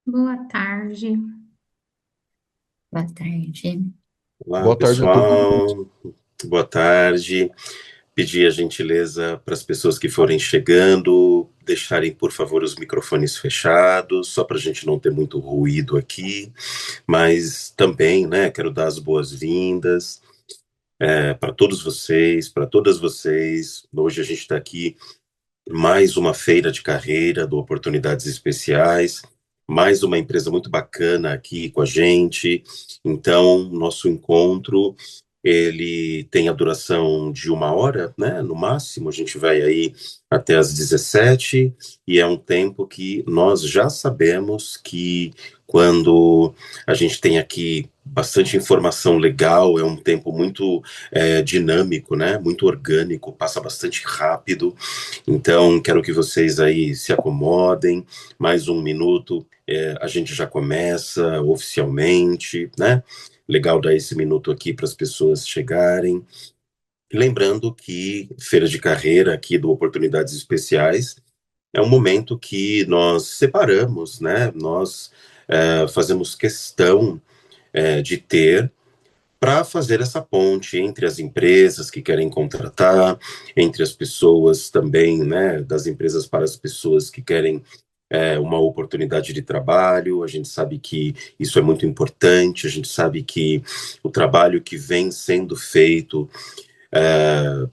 Boa tarde. Boa tarde. Olá, Boa tarde a todos. pessoal. Boa tarde. Pedir a gentileza para as pessoas que forem chegando, deixarem, por favor, os microfones fechados, só para a gente não ter muito ruído aqui. Mas também, né, quero dar as boas-vindas para todos vocês, para todas vocês. Hoje a gente está aqui mais uma feira de carreira do Oportunidades Especiais, mais uma empresa muito bacana aqui com a gente. Então, nosso encontro, ele tem a duração de 1 hora, né? No máximo, a gente vai aí até às 17, e é um tempo que nós já sabemos que quando a gente tem aqui bastante informação legal, é um tempo muito dinâmico, né? Muito orgânico, passa bastante rápido. Então, quero que vocês aí se acomodem. Mais 1 minuto, a gente já começa oficialmente, né? Legal dar esse minuto aqui para as pessoas chegarem. Lembrando que Feira de Carreira aqui do Oportunidades Especiais é um momento que nós separamos, né? Nós fazemos questão de ter para fazer essa ponte entre as empresas que querem contratar, entre as pessoas também, né, das empresas para as pessoas que querem uma oportunidade de trabalho. A gente sabe que isso é muito importante, a gente sabe que o trabalho que vem sendo feito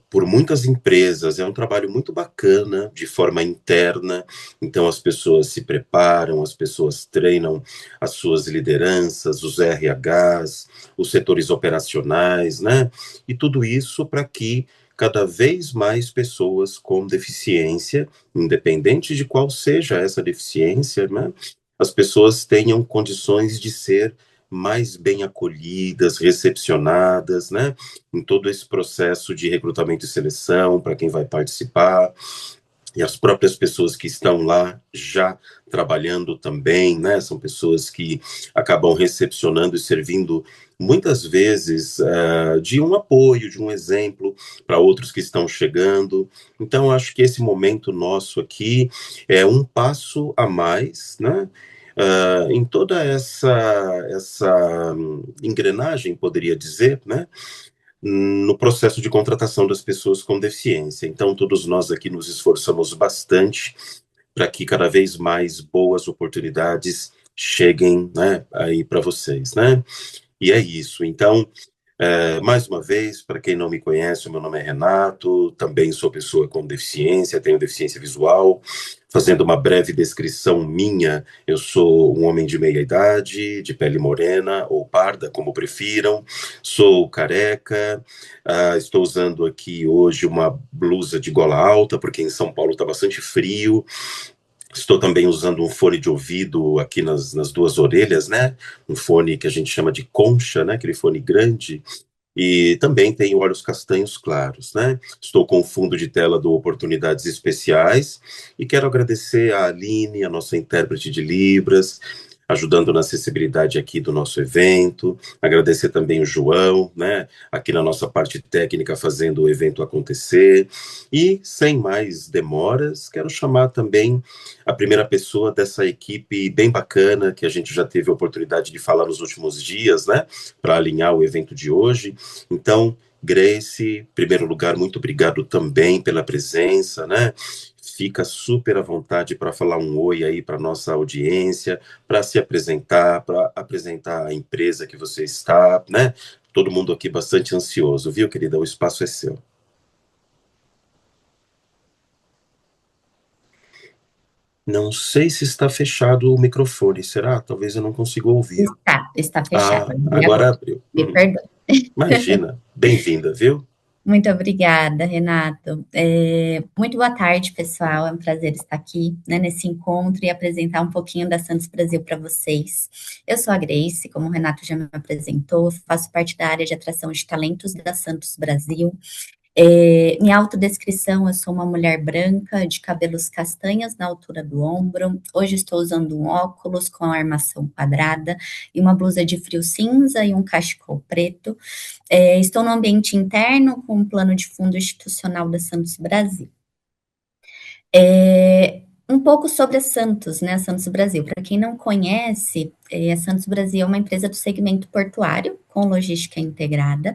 por muitas empresas é um trabalho muito bacana, de forma interna. Então, as pessoas se preparam, as pessoas treinam as suas lideranças, os RHs, os setores operacionais, né? E tudo isso para que cada vez mais pessoas com deficiência, independente de qual seja essa deficiência, né? As pessoas tenham condições de ser mais bem acolhidas, recepcionadas, né? Em todo esse processo de recrutamento e seleção para quem vai participar, e as próprias pessoas que estão lá já trabalhando também, né? São pessoas que acabam recepcionando e servindo muitas vezes de um apoio, de um exemplo para outros que estão chegando. Então, acho que esse momento nosso aqui é um passo a mais, né? Em toda essa engrenagem, poderia dizer, né? No processo de contratação das pessoas com deficiência. Então, todos nós aqui nos esforçamos bastante para que cada vez mais boas oportunidades cheguem, né, aí para vocês, né? E é isso. Então, mais uma vez, para quem não me conhece, o meu nome é Renato, também sou pessoa com deficiência, tenho deficiência visual. Fazendo uma breve descrição minha, eu sou um homem de meia idade, de pele morena ou parda, como prefiram, sou careca, estou usando aqui hoje uma blusa de gola alta, porque em São Paulo está bastante frio. Estou também usando um fone de ouvido aqui nas duas orelhas, né? Um fone que a gente chama de concha, né? Aquele fone grande, e também tenho olhos castanhos claros, né? Estou com o fundo de tela do Oportunidades Especiais e quero agradecer a Aline, a nossa intérprete de Libras, ajudando na acessibilidade aqui do nosso evento. Agradecer também o João, né? Aqui na nossa parte técnica fazendo o evento acontecer. E sem mais demoras, quero chamar também a primeira pessoa dessa equipe bem bacana que a gente já teve a oportunidade de falar nos últimos dias, né? Para alinhar o evento de hoje. Então, Grace, em primeiro lugar, muito obrigado também pela presença, né? Fica super à vontade para falar um oi aí para nossa audiência, para se apresentar, para apresentar a empresa que você está, né? Todo mundo aqui bastante ansioso, viu, querida? O espaço é seu. Não sei se está fechado o microfone, será? Talvez eu não consiga ouvir. Está fechado. Ah, E agora agora? abriu. Me perdoe. Imagina. Bem-vinda, viu? Muito obrigada, Renato. Muito boa tarde, pessoal. É um prazer estar aqui, né, nesse encontro e apresentar um pouquinho da Santos Brasil para vocês. Eu sou a Grace, como o Renato já me apresentou, faço parte da área de atração de talentos da Santos Brasil. Minha autodescrição, eu sou uma mulher branca, de cabelos castanhos na altura do ombro. Hoje estou usando um óculos com armação quadrada e uma blusa de frio cinza e um cachecol preto. Estou no ambiente interno com um plano de fundo institucional da Santos Brasil. Um pouco sobre a Santos, né, a Santos Brasil. Para quem não conhece, a Santos Brasil é uma empresa do segmento portuário, com logística integrada.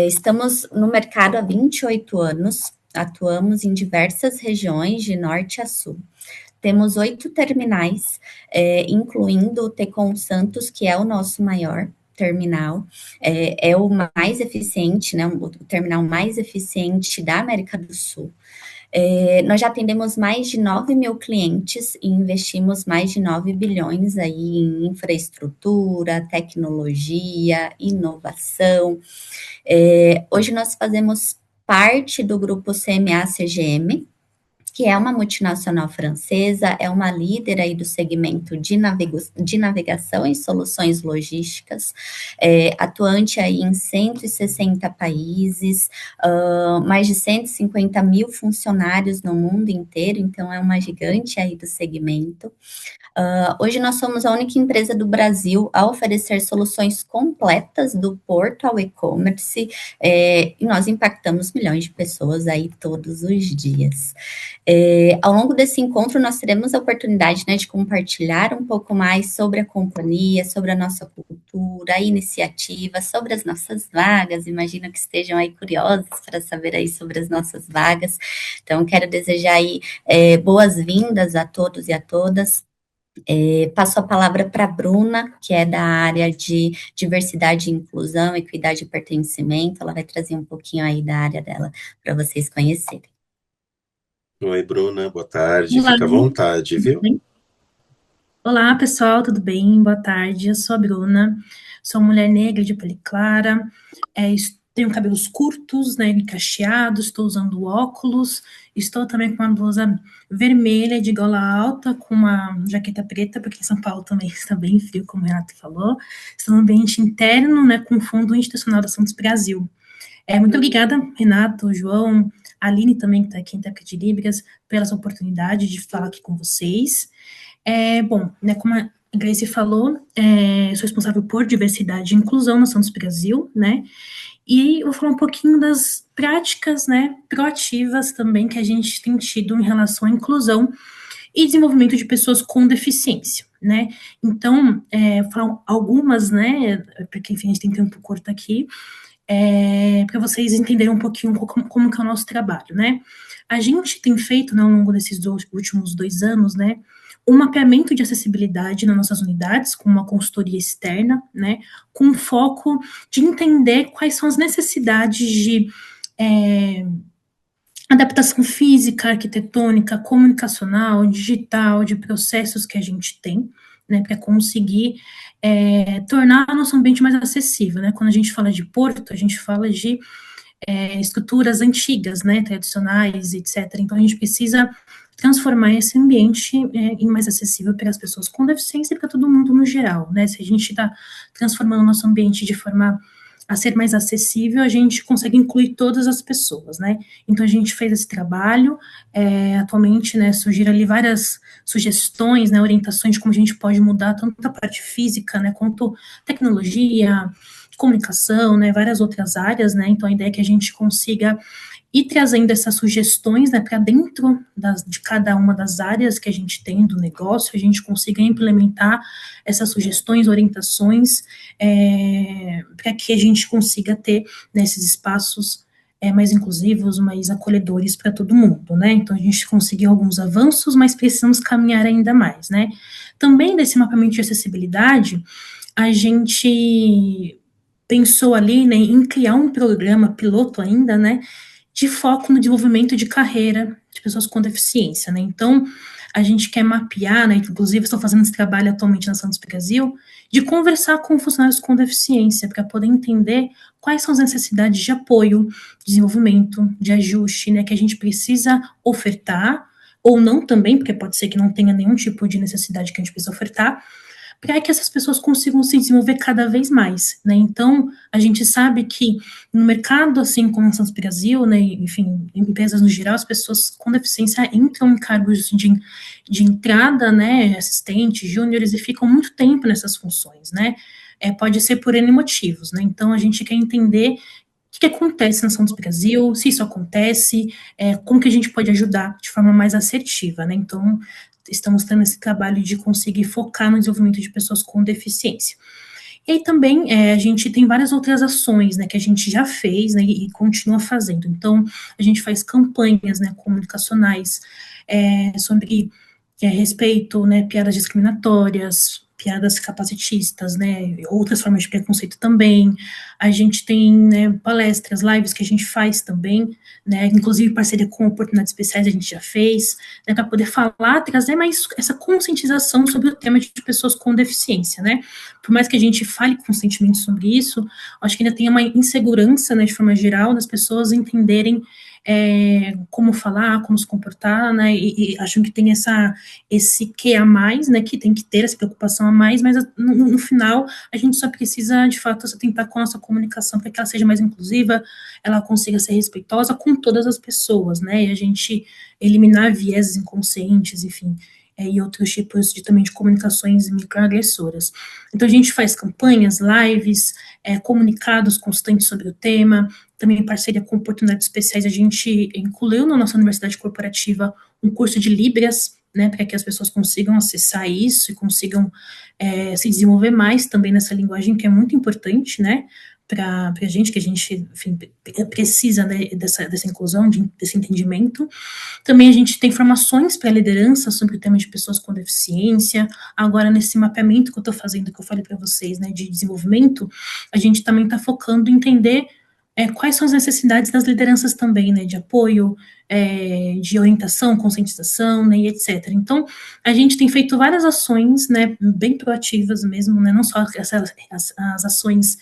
Estamos no mercado há 28 anos, atuamos em diversas regiões, de norte a sul. Temos 8 terminais, incluindo o Tecon Santos, que é o nosso maior terminal, é o mais eficiente, né, o terminal mais eficiente da América do Sul. Nós já atendemos mais de 9 mil clientes e investimos mais de 9 bilhões aí em infraestrutura, tecnologia, inovação. Hoje nós fazemos parte do grupo CMA-CGM, que é uma multinacional francesa, é uma líder aí do segmento de navegação e soluções logísticas, atuante aí em 160 países, mais de 150 mil funcionários no mundo inteiro, então é uma gigante aí do segmento. Hoje nós somos a única empresa do Brasil a oferecer soluções completas do porto ao e-commerce, e nós impactamos milhões de pessoas aí todos os dias. Ao longo desse encontro, nós teremos a oportunidade, né, de compartilhar um pouco mais sobre a companhia, sobre a nossa cultura, a iniciativa, sobre as nossas vagas. Imagino que estejam aí curiosos para saber aí sobre as nossas vagas. Então, quero desejar aí boas-vindas a todos e a todas. Passo a palavra para a Bruna, que é da área de diversidade e inclusão, equidade e pertencimento. Ela vai trazer um pouquinho aí da área dela para vocês conhecerem. Oi, Bruna, boa tarde. Olá, Fica à vontade, viu? olá pessoal, tudo bem? Boa tarde, eu sou a Bruna, sou mulher negra de pele clara, tenho cabelos curtos, né, cacheados, estou usando óculos, estou também com uma blusa vermelha de gola alta, com uma jaqueta preta, porque em São Paulo também está bem frio, como o Renato falou. Estou no ambiente interno, né, com o Fundo Institucional da Santos Brasil. Muito obrigada, Renato, João, a Aline também, que está aqui em Intérprete de Libras, pelas oportunidades de falar aqui com vocês. Bom, né, como a Grace falou, sou responsável por diversidade e inclusão na Santos Brasil, né, e vou falar um pouquinho das práticas, né, proativas também que a gente tem tido em relação à inclusão e desenvolvimento de pessoas com deficiência, né. Então, vou falar algumas, né, porque, enfim, a gente tem tempo curto aqui, para vocês entenderem um pouquinho como que é o nosso trabalho, né. A gente tem feito, né, ao longo desses últimos 2 anos, né, um mapeamento de acessibilidade nas nossas unidades, com uma consultoria externa, né, com foco de entender quais são as necessidades de adaptação física, arquitetônica, comunicacional, digital, de processos que a gente tem, né, para conseguir tornar nosso ambiente mais acessível, né. Quando a gente fala de porto, a gente fala de estruturas antigas, né, tradicionais, etc. Então, a gente precisa transformar esse ambiente em mais acessível para as pessoas com deficiência e para todo mundo no geral, né. Se a gente está transformando o nosso ambiente de forma a ser mais acessível, a gente consegue incluir todas as pessoas, né. Então, a gente fez esse trabalho, atualmente, né, surgiram ali várias sugestões, né, orientações de como a gente pode mudar tanto a parte física, né, quanto tecnologia, comunicação, né, várias outras áreas, né, então a ideia é que a gente consiga ir trazendo essas sugestões, né, para dentro de cada uma das áreas que a gente tem do negócio, a gente consiga implementar essas sugestões, orientações, para que a gente consiga ter nesses espaços mais inclusivos, mais acolhedores para todo mundo, né, então a gente conseguiu alguns avanços, mas precisamos caminhar ainda mais, né. Também desse mapeamento de acessibilidade, a gente pensou ali, né, em criar um programa piloto ainda, né, de foco no desenvolvimento de carreira de pessoas com deficiência, né, então a gente quer mapear, né, inclusive estou fazendo esse trabalho atualmente na Santos Brasil, de conversar com funcionários com deficiência, para poder entender quais são as necessidades de apoio, desenvolvimento, de ajuste, né, que a gente precisa ofertar, ou não também, porque pode ser que não tenha nenhum tipo de necessidade que a gente precisa ofertar, para que essas pessoas consigam se desenvolver cada vez mais, né, então, a gente sabe que no mercado, assim, como a Santos Brasil, né, enfim, empresas no geral, as pessoas com deficiência entram em cargos de entrada, né, assistentes, júniores, e ficam muito tempo nessas funções, né, pode ser por N motivos, né, então a gente quer entender que acontece na Santos Brasil, se isso acontece, como que a gente pode ajudar de forma mais assertiva, né? Então, estamos tendo esse trabalho de conseguir focar no desenvolvimento de pessoas com deficiência. E aí também a gente tem várias outras ações, né, que a gente já fez, né, e continua fazendo. Então, a gente faz campanhas, né, comunicacionais sobre respeito, né, piadas discriminatórias, piadas capacitistas, né, outras formas de preconceito também. A gente tem, né, palestras, lives que a gente faz também, né, inclusive parceria com oportunidades especiais a gente já fez, né, para poder falar, trazer mais essa conscientização sobre o tema de pessoas com deficiência, né. Por mais que a gente fale constantemente sobre isso, acho que ainda tem uma insegurança, né, de forma geral, das pessoas entenderem como falar, como se comportar, né, e acham que tem esse que a mais, né, que tem que ter essa preocupação a mais, mas no final a gente só precisa, de fato, se atentar com a nossa comunicação para que ela seja mais inclusiva, ela consiga ser respeitosa com todas as pessoas, né, e a gente eliminar vieses inconscientes, enfim, e outros tipos também de comunicações microagressoras. Então a gente faz campanhas, lives, comunicados constantes sobre o tema, também em parceria com oportunidades especiais, a gente incluiu na nossa universidade corporativa um curso de Libras, né, para que as pessoas consigam acessar isso e consigam se desenvolver mais também nessa linguagem que é muito importante, né, para a gente, que a gente, enfim, precisa, né, dessa inclusão, desse entendimento. Também a gente tem formações para liderança sobre o tema de pessoas com deficiência. Agora, nesse mapeamento que eu estou fazendo, que eu falei para vocês, né, de desenvolvimento, a gente também está focando em entender quais são as necessidades das lideranças também, né, de apoio, de orientação, conscientização, né, e etc. Então, a gente tem feito várias ações, né, bem proativas mesmo, né, não só as ações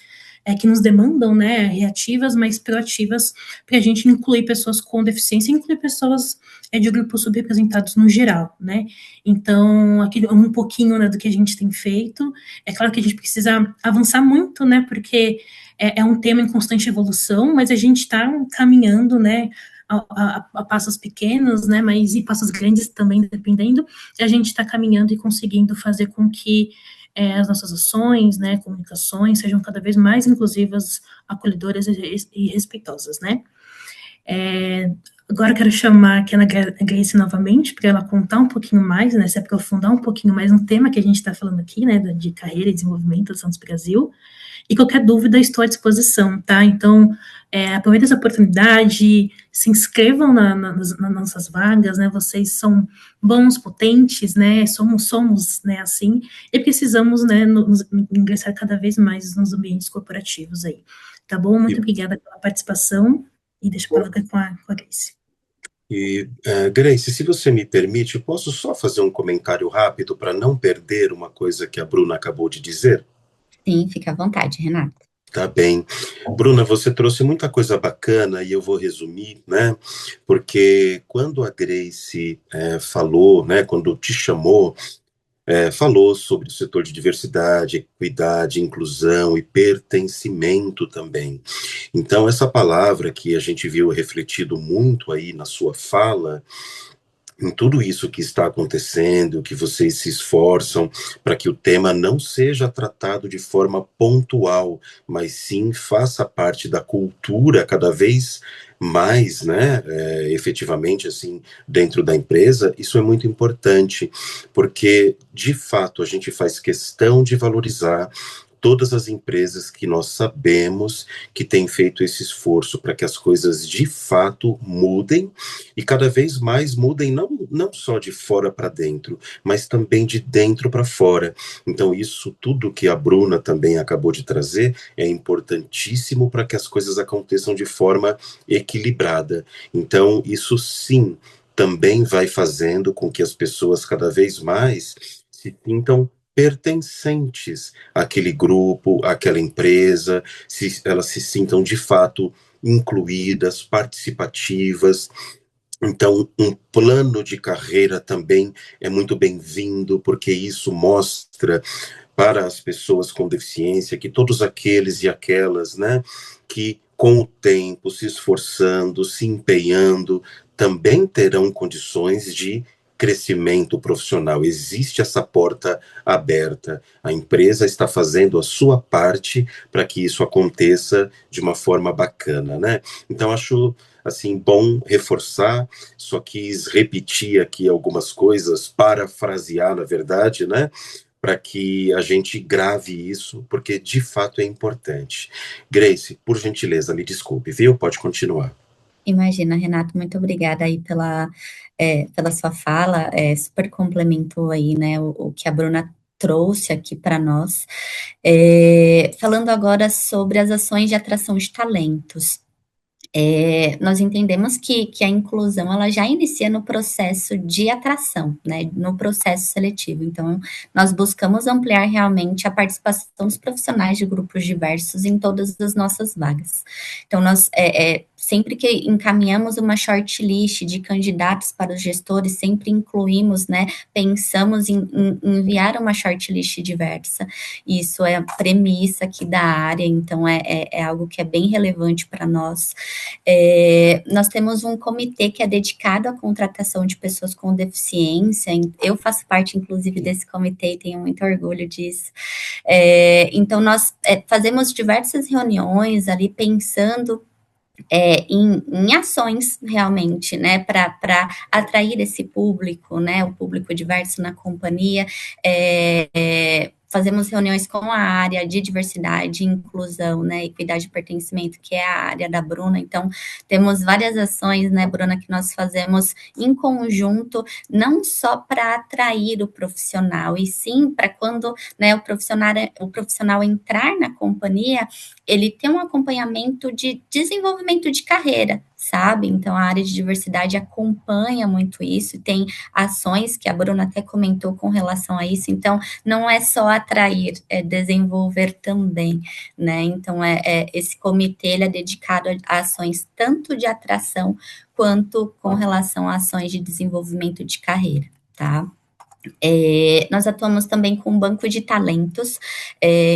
que nos demandam, né, reativas, mas proativas, para a gente incluir pessoas com deficiência, incluir pessoas de grupos subrepresentados no geral, né. Então, aqui um pouquinho, né, do que a gente tem feito. É claro que a gente precisa avançar muito, né, porque é um tema em constante evolução, mas a gente está caminhando, né, a passos pequenos, né, mas e passos grandes também, dependendo, a gente está caminhando e conseguindo fazer com que as nossas ações, né, comunicações, sejam cada vez mais inclusivas, acolhedoras e respeitosas, né. Agora eu quero chamar aqui a Ana Grace novamente, para ela contar um pouquinho mais, né, se aprofundar um pouquinho mais no tema que a gente está falando aqui, né, de carreira e desenvolvimento do Santos Brasil. E qualquer dúvida, estou à disposição, tá? Então, aproveita essa oportunidade, se inscrevam nas nossas vagas, né? Vocês são bons, potentes, né? Somos, né, assim, e precisamos, né, ingressar cada vez mais nos ambientes corporativos aí. Tá bom? Muito obrigada pela participação, e deixa a palavra com a Grace. Grace, se você me permite, eu posso só fazer um comentário rápido para não perder uma coisa que a Bruna acabou de dizer? Sim, fica à vontade, Renato. Tá bem. Bruna, você trouxe muita coisa bacana e eu vou resumir, né? Porque quando a Grace falou, né, quando te chamou, falou sobre o setor de diversidade, equidade, inclusão e pertencimento também. Então, essa palavra que a gente viu refletido muito aí na sua fala, em tudo isso que está acontecendo, que vocês se esforçam para que o tema não seja tratado de forma pontual, mas sim faça parte da cultura cada vez mais, né, efetivamente, assim, dentro da empresa. Isso é muito importante, porque, de fato, a gente faz questão de valorizar todas as empresas que nós sabemos que têm feito esse esforço para que as coisas de fato mudem e cada vez mais mudem, não só de fora para dentro, mas também de dentro para fora. Então isso tudo que a Bruna também acabou de trazer é importantíssimo para que as coisas aconteçam de forma equilibrada. Então isso sim também vai fazendo com que as pessoas cada vez mais se sintam pertencentes àquele grupo, àquela empresa, se elas se sintam de fato incluídas, participativas. Então, um plano de carreira também é muito bem-vindo, porque isso mostra para as pessoas com deficiência que todos aqueles e aquelas, né, que com o tempo, se esforçando, se empenhando, também terão condições de crescimento profissional. Existe essa porta aberta. A empresa está fazendo a sua parte para que isso aconteça de uma forma bacana, né? Então, acho assim bom reforçar, só quis repetir aqui algumas coisas, parafrasear, na verdade, né? Para que a gente grave isso, porque de fato é importante. Grace, por gentileza, me desculpe, viu? Pode continuar. Imagina, Renato, muito obrigada aí pela sua fala, super complementou aí, né, o que a Bruna trouxe aqui para nós. Falando agora sobre as ações de atração de talentos. Nós entendemos que a inclusão ela já inicia no processo de atração, né, no processo seletivo. Então, nós buscamos ampliar realmente a participação dos profissionais de grupos diversos em todas as nossas vagas. Então, nós sempre que encaminhamos uma shortlist de candidatos para os gestores, sempre incluímos, né, pensamos em enviar uma shortlist diversa. Isso é a premissa aqui da área, então é algo que é bem relevante para nós. Nós temos um comitê que é dedicado à contratação de pessoas com deficiência, eu faço parte, inclusive, desse comitê e tenho muito orgulho disso. Então, nós fazemos diversas reuniões ali pensando em ações realmente, né, para atrair esse público, né, o público diverso na companhia. Fazemos reuniões com a área de diversidade, inclusão, né, equidade e pertencimento, que é a área da Bruna. Então, temos várias ações, né, Bruna, que nós fazemos em conjunto, não só para atrair o profissional, e sim para quando, né, o profissional entrar na companhia, ele tem um acompanhamento de desenvolvimento de carreira, sabe? Então, a área de diversidade acompanha muito isso, tem ações que a Bruna até comentou com relação a isso. Então, não é só atrair, é desenvolver também, né? Então, esse comitê ele é dedicado a ações tanto de atração quanto com relação a ações de desenvolvimento de carreira, tá? Nós atuamos também com um banco de talentos,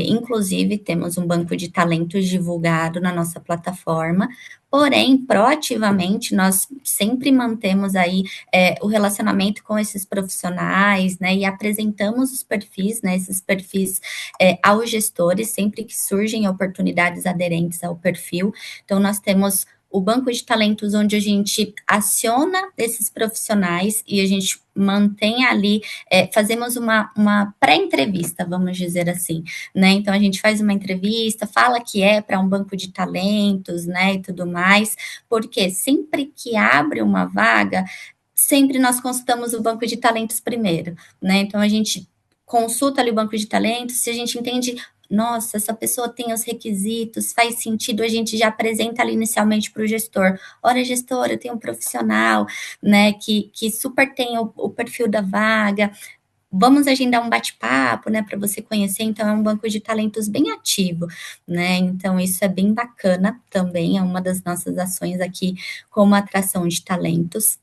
inclusive temos um banco de talentos divulgado na nossa plataforma, porém, proativamente, nós sempre mantemos aí o relacionamento com esses profissionais, né, e apresentamos os perfis, né, esses perfis aos gestores, sempre que surgem oportunidades aderentes ao perfil. Então, nós temos o banco de talentos onde a gente aciona esses profissionais e a gente mantém ali, fazemos uma pré-entrevista, vamos dizer assim, né? Então, a gente faz uma entrevista, fala que é para um banco de talentos, né, e tudo mais, porque sempre que abre uma vaga, sempre nós consultamos o banco de talentos primeiro, né? Então, a gente consulta ali o banco de talentos, se a gente entende, nossa, essa pessoa tem os requisitos, faz sentido, a gente já apresenta ali inicialmente para o gestor. Olha, gestor, eu tenho um profissional, né, que super tem o perfil da vaga, vamos agendar um bate-papo, né, para você conhecer. Então, é um banco de talentos bem ativo, né, então isso é bem bacana também, é uma das nossas ações aqui como atração de talentos.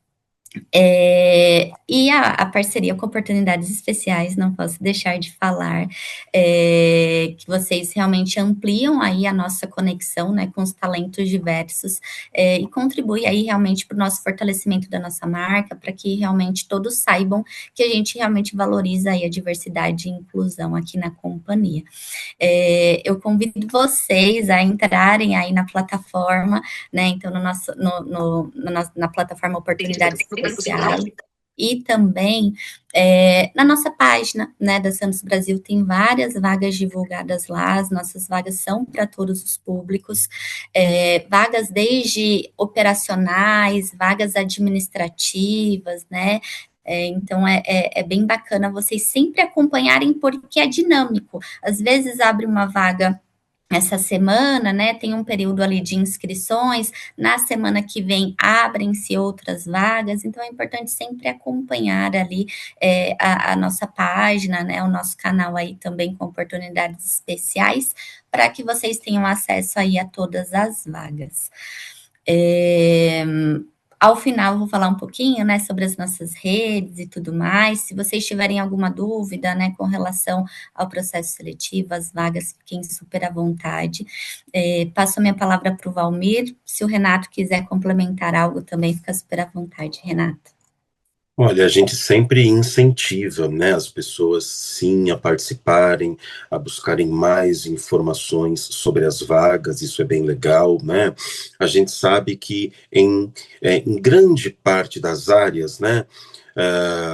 E a parceria com oportunidades especiais, não posso deixar de falar, que vocês realmente ampliam aí a nossa conexão, né, com os talentos diversos, e contribui aí realmente para o nosso fortalecimento da nossa marca, para que realmente todos saibam que a gente realmente valoriza aí a diversidade e inclusão aqui na companhia. Eu convido vocês a entrarem aí na plataforma, né, então na plataforma Oportunidades Especiais, e também na nossa página, né, da Santos Brasil, tem várias vagas divulgadas lá, as nossas vagas são para todos os públicos, vagas desde operacionais, vagas administrativas, né, então é bem bacana vocês sempre acompanharem, porque é dinâmico. Às vezes abre uma vaga essa semana, né, tem um período ali de inscrições, na semana que vem abrem-se outras vagas, então é importante sempre acompanhar ali a nossa página, né, o nosso canal aí também com oportunidades especiais, para que vocês tenham acesso aí a todas as vagas. Ao final, vou falar um pouquinho, né, sobre as nossas redes e tudo mais. Se vocês tiverem alguma dúvida, né, com relação ao processo seletivo, as vagas, fiquem super à vontade. Passo a minha palavra para o Valmir. Se o Renato quiser complementar algo também, fica super à vontade, Renato. Olha, a gente sempre incentiva, né, as pessoas sim a participarem, a buscarem mais informações sobre as vagas, isso é bem legal, né? A gente sabe que em grande parte das áreas, né,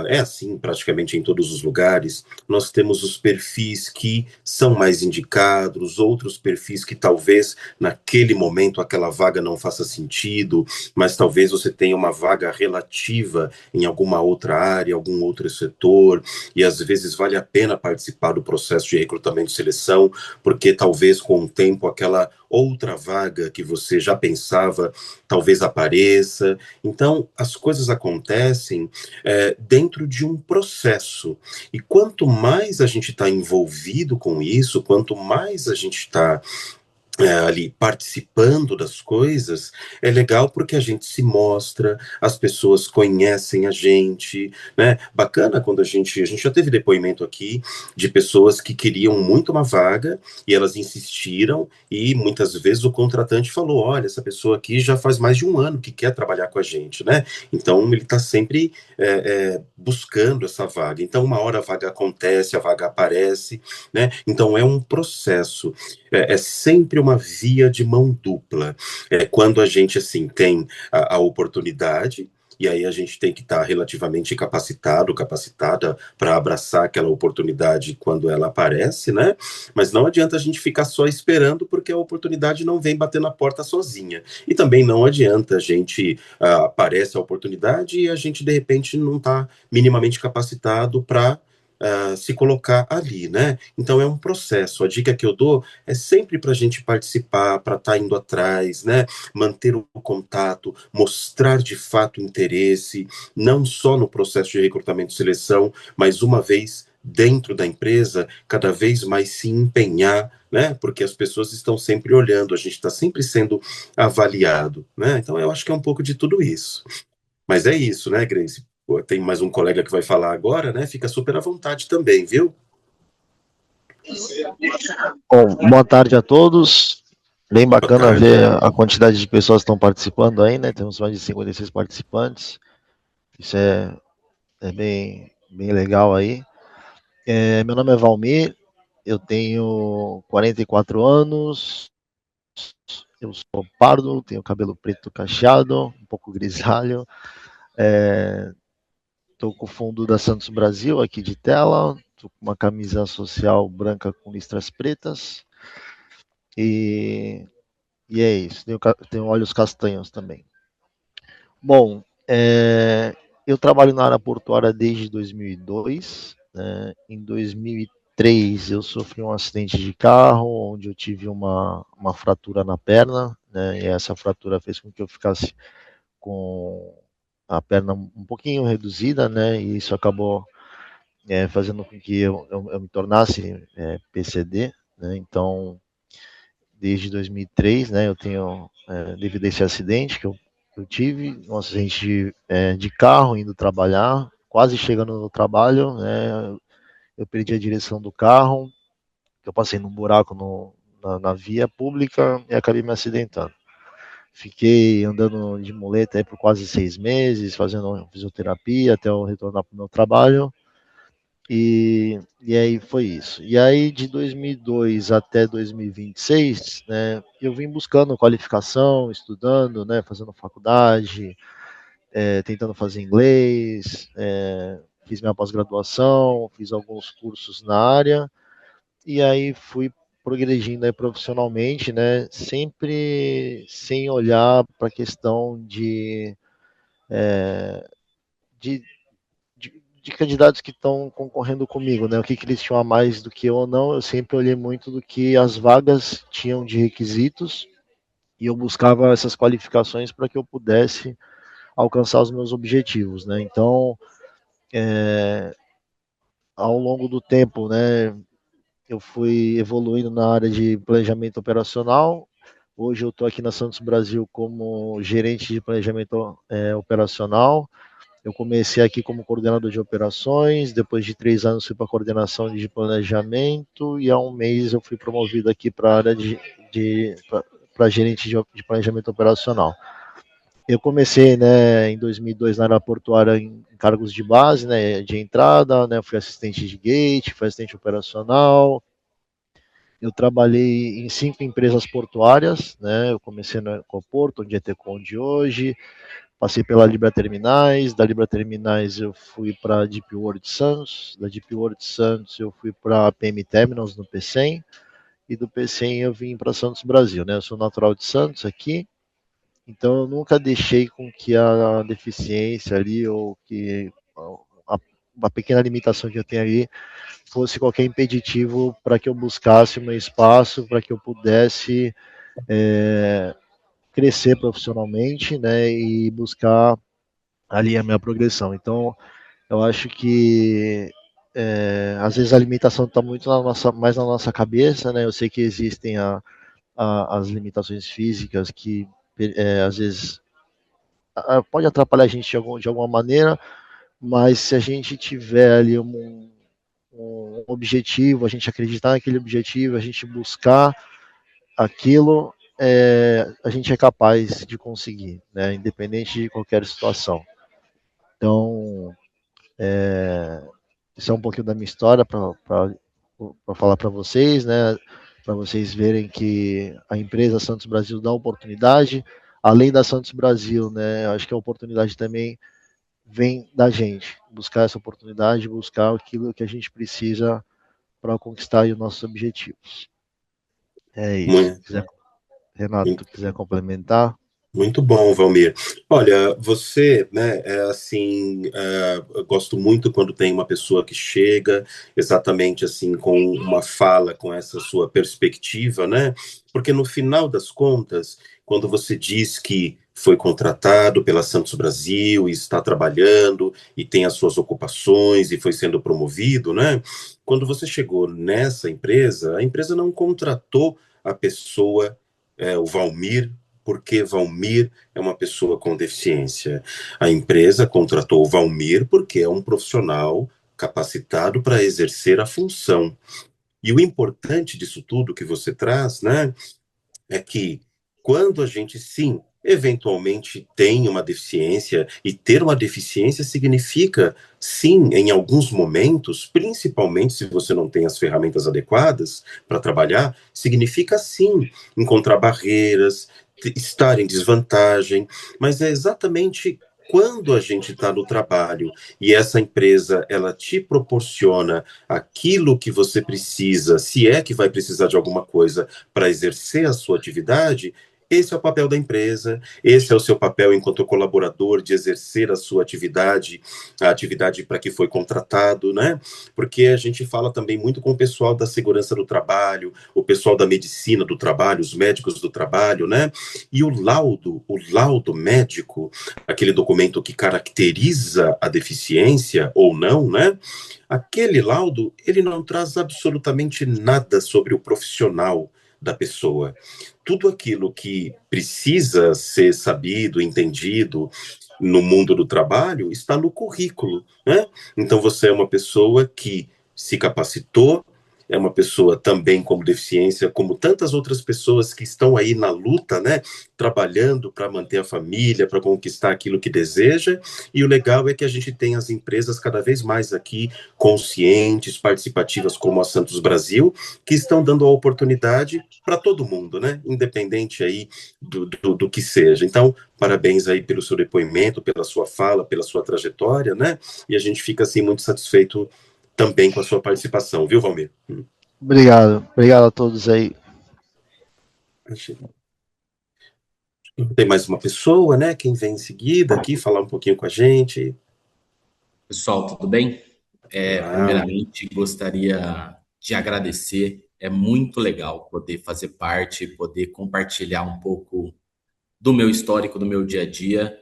é assim praticamente em todos os lugares, nós temos os perfis que são mais indicados, outros perfis que talvez naquele momento aquela vaga não faça sentido, mas talvez você tenha uma vaga relativa em alguma outra área, algum outro setor, e às vezes vale a pena participar do processo de recrutamento e seleção, porque talvez com o tempo aquela outra vaga que você já pensava talvez apareça. Então, as coisas acontecem dentro de um processo. E quanto mais a gente está envolvido com isso, quanto mais a gente está ali participando das coisas, é legal porque a gente se mostra, as pessoas conhecem a gente, né? Bacana quando a gente já teve depoimento aqui de pessoas que queriam muito uma vaga e elas insistiram e muitas vezes o contratante falou, olha, essa pessoa aqui já faz mais de um ano que quer trabalhar com a gente, né? Então ele está sempre buscando essa vaga. Então uma hora a vaga acontece, a vaga aparece, né? Então é um processo, é sempre uma via de mão dupla. Quando a gente assim tem a oportunidade, e aí a gente tem que estar relativamente capacitado, capacitada para abraçar aquela oportunidade quando ela aparece, né? Mas não adianta a gente ficar só esperando, porque a oportunidade não vem bater na porta sozinha. E também não adianta a gente aparece a oportunidade e a gente de repente não está minimamente capacitado para se colocar ali, né? Então é um processo. A dica que eu dou é sempre para a gente participar, para estar indo atrás, né? Manter o contato, mostrar de fato interesse, não só no processo de recrutamento e seleção, mas uma vez dentro da empresa, cada vez mais se empenhar, né? Porque as pessoas estão sempre olhando, a gente está sempre sendo avaliado, né? Então eu acho que é um pouco de tudo isso. Mas é isso, né, Grace? Pô, tem mais um colega que vai falar agora, né? Fica super à vontade também, viu? Bom, boa tarde a todos. Bem Boa bacana tarde. ver a quantidade de pessoas que estão participando aí, né? Temos mais de 56 participantes. Isso é bem legal aí. Meu nome é Valmir, eu tenho 44 anos, eu sou pardo, tenho cabelo preto cacheado, um pouco grisalho. Estou com o fundo da Santos Brasil aqui de tela, estou com uma camisa social branca com listras pretas. E é isso, tenho olhos castanhos também. Bom, eu trabalho na área portuária desde 2002. Né? Em 2003 eu sofri um acidente de carro, onde eu tive uma fratura na perna, né? E essa fratura fez com que eu ficasse com a perna um pouquinho reduzida, né? E isso acabou fazendo com que eu me tornasse PCD, né? Então, desde 2003, né, eu tenho, devido a esse acidente que eu tive, um acidente de carro indo trabalhar, quase chegando no trabalho, né, eu perdi a direção do carro, eu passei num buraco na via pública e acabei me acidentando. Fiquei andando de muleta aí por quase 6 meses, fazendo fisioterapia até eu retornar para o meu trabalho. E aí foi isso. E aí de 2002 até 2026, né, eu vim buscando qualificação, estudando, né, fazendo faculdade, tentando fazer inglês, fiz minha pós-graduação, fiz alguns cursos na área e aí fui progredindo aí profissionalmente, né, sempre sem olhar para a questão de de candidatos que estão concorrendo comigo, né? O que eles tinham a mais do que eu ou não, eu sempre olhei muito do que as vagas tinham de requisitos e eu buscava essas qualificações para que eu pudesse alcançar os meus objetivos, né? Então, ao longo do tempo, né, eu fui evoluindo na área de planejamento operacional. Hoje eu estou aqui na Santos Brasil como gerente de planejamento operacional. Eu comecei aqui como coordenador de operações, depois de 3 anos fui para a coordenação de planejamento e há um mês eu fui promovido aqui para a área para gerente de planejamento operacional. eu comecei, né, em 2002 na aeroportuária em cargos de base, né, de entrada, né, fui assistente de gate, fui assistente operacional. Eu trabalhei em 5 empresas portuárias, né, eu comecei no aeroporto, onde é Tecon de hoje, passei pela Libra Terminais, da Libra Terminais eu fui para a Deep World Santos, da Deep World Santos eu fui para a PM Terminals no PCM, e do PCM eu vim para Santos Brasil, né, eu sou natural de Santos aqui, então eu nunca deixei com que a deficiência ali ou que a, a pequena limitação que eu tenho ali fosse qualquer impeditivo para que eu buscasse o meu espaço, para que eu pudesse crescer profissionalmente, né, e buscar ali a minha progressão. Então, eu acho que às vezes a limitação está muito mais na nossa cabeça, né? Eu sei que existem as limitações físicas que às vezes pode atrapalhar a gente de alguma maneira, mas se a gente tiver ali um objetivo, a gente acreditar naquele objetivo, a gente buscar aquilo, a gente é capaz de conseguir, né? Independente de qualquer situação. Então, isso é um pouquinho da minha história para falar para vocês, né? Para vocês verem que a empresa Santos Brasil dá oportunidade. Além da Santos Brasil, né? Acho que a oportunidade também vem da gente. Buscar essa oportunidade, buscar aquilo que a gente precisa para conquistar os nossos objetivos. É isso. Renato, quiser complementar. Muito bom, Valmir. Olha, você, né, assim, eu gosto muito quando tem uma pessoa que chega exatamente assim com uma fala, com essa sua perspectiva, né? Porque no final das contas, quando você diz que foi contratado pela Santos Brasil e está trabalhando e tem as suas ocupações e foi sendo promovido, né? Quando você chegou nessa empresa, a empresa não contratou a pessoa, o Valmir, porque Valmir é uma pessoa com deficiência. A empresa contratou o Valmir porque é um profissional capacitado para exercer a função. E o importante disso tudo que você traz, né, é que quando a gente, sim, eventualmente tem uma deficiência, e ter uma deficiência significa, sim, em alguns momentos, principalmente se você não tem as ferramentas adequadas para trabalhar, significa, sim, encontrar barreiras, estar em desvantagem, mas é exatamente quando a gente está no trabalho e essa empresa ela te proporciona aquilo que você precisa, se é que vai precisar de alguma coisa para exercer a sua atividade, esse é o papel da empresa, esse é o seu papel enquanto colaborador de exercer a sua atividade, a atividade para que foi contratado, né? Porque a gente fala também muito com o pessoal da segurança do trabalho, o pessoal da medicina do trabalho, os médicos do trabalho, né? E o laudo médico, aquele documento que caracteriza a deficiência ou não, né? Aquele laudo, ele não traz absolutamente nada sobre o profissional da pessoa. Tudo aquilo que precisa ser sabido, entendido no mundo do trabalho está no currículo, né? Então você é uma pessoa que se capacitou, é uma pessoa também com deficiência, como tantas outras pessoas que estão aí na luta, né, trabalhando para manter a família, para conquistar aquilo que deseja, e o legal é que a gente tem as empresas cada vez mais aqui conscientes, participativas, como a Santos Brasil, que estão dando a oportunidade para todo mundo, né, independente aí do que seja. Então, parabéns aí pelo seu depoimento, pela sua fala, pela sua trajetória, né, e a gente fica, assim, muito satisfeito também com a sua participação, viu, Valmir? Obrigado a todos aí. Tem mais uma pessoa, né? Quem vem em seguida aqui falar um pouquinho com a gente. Pessoal, tudo bem? Primeiramente, gostaria de agradecer. É muito legal poder fazer parte, poder compartilhar um pouco do meu histórico, do meu dia a dia.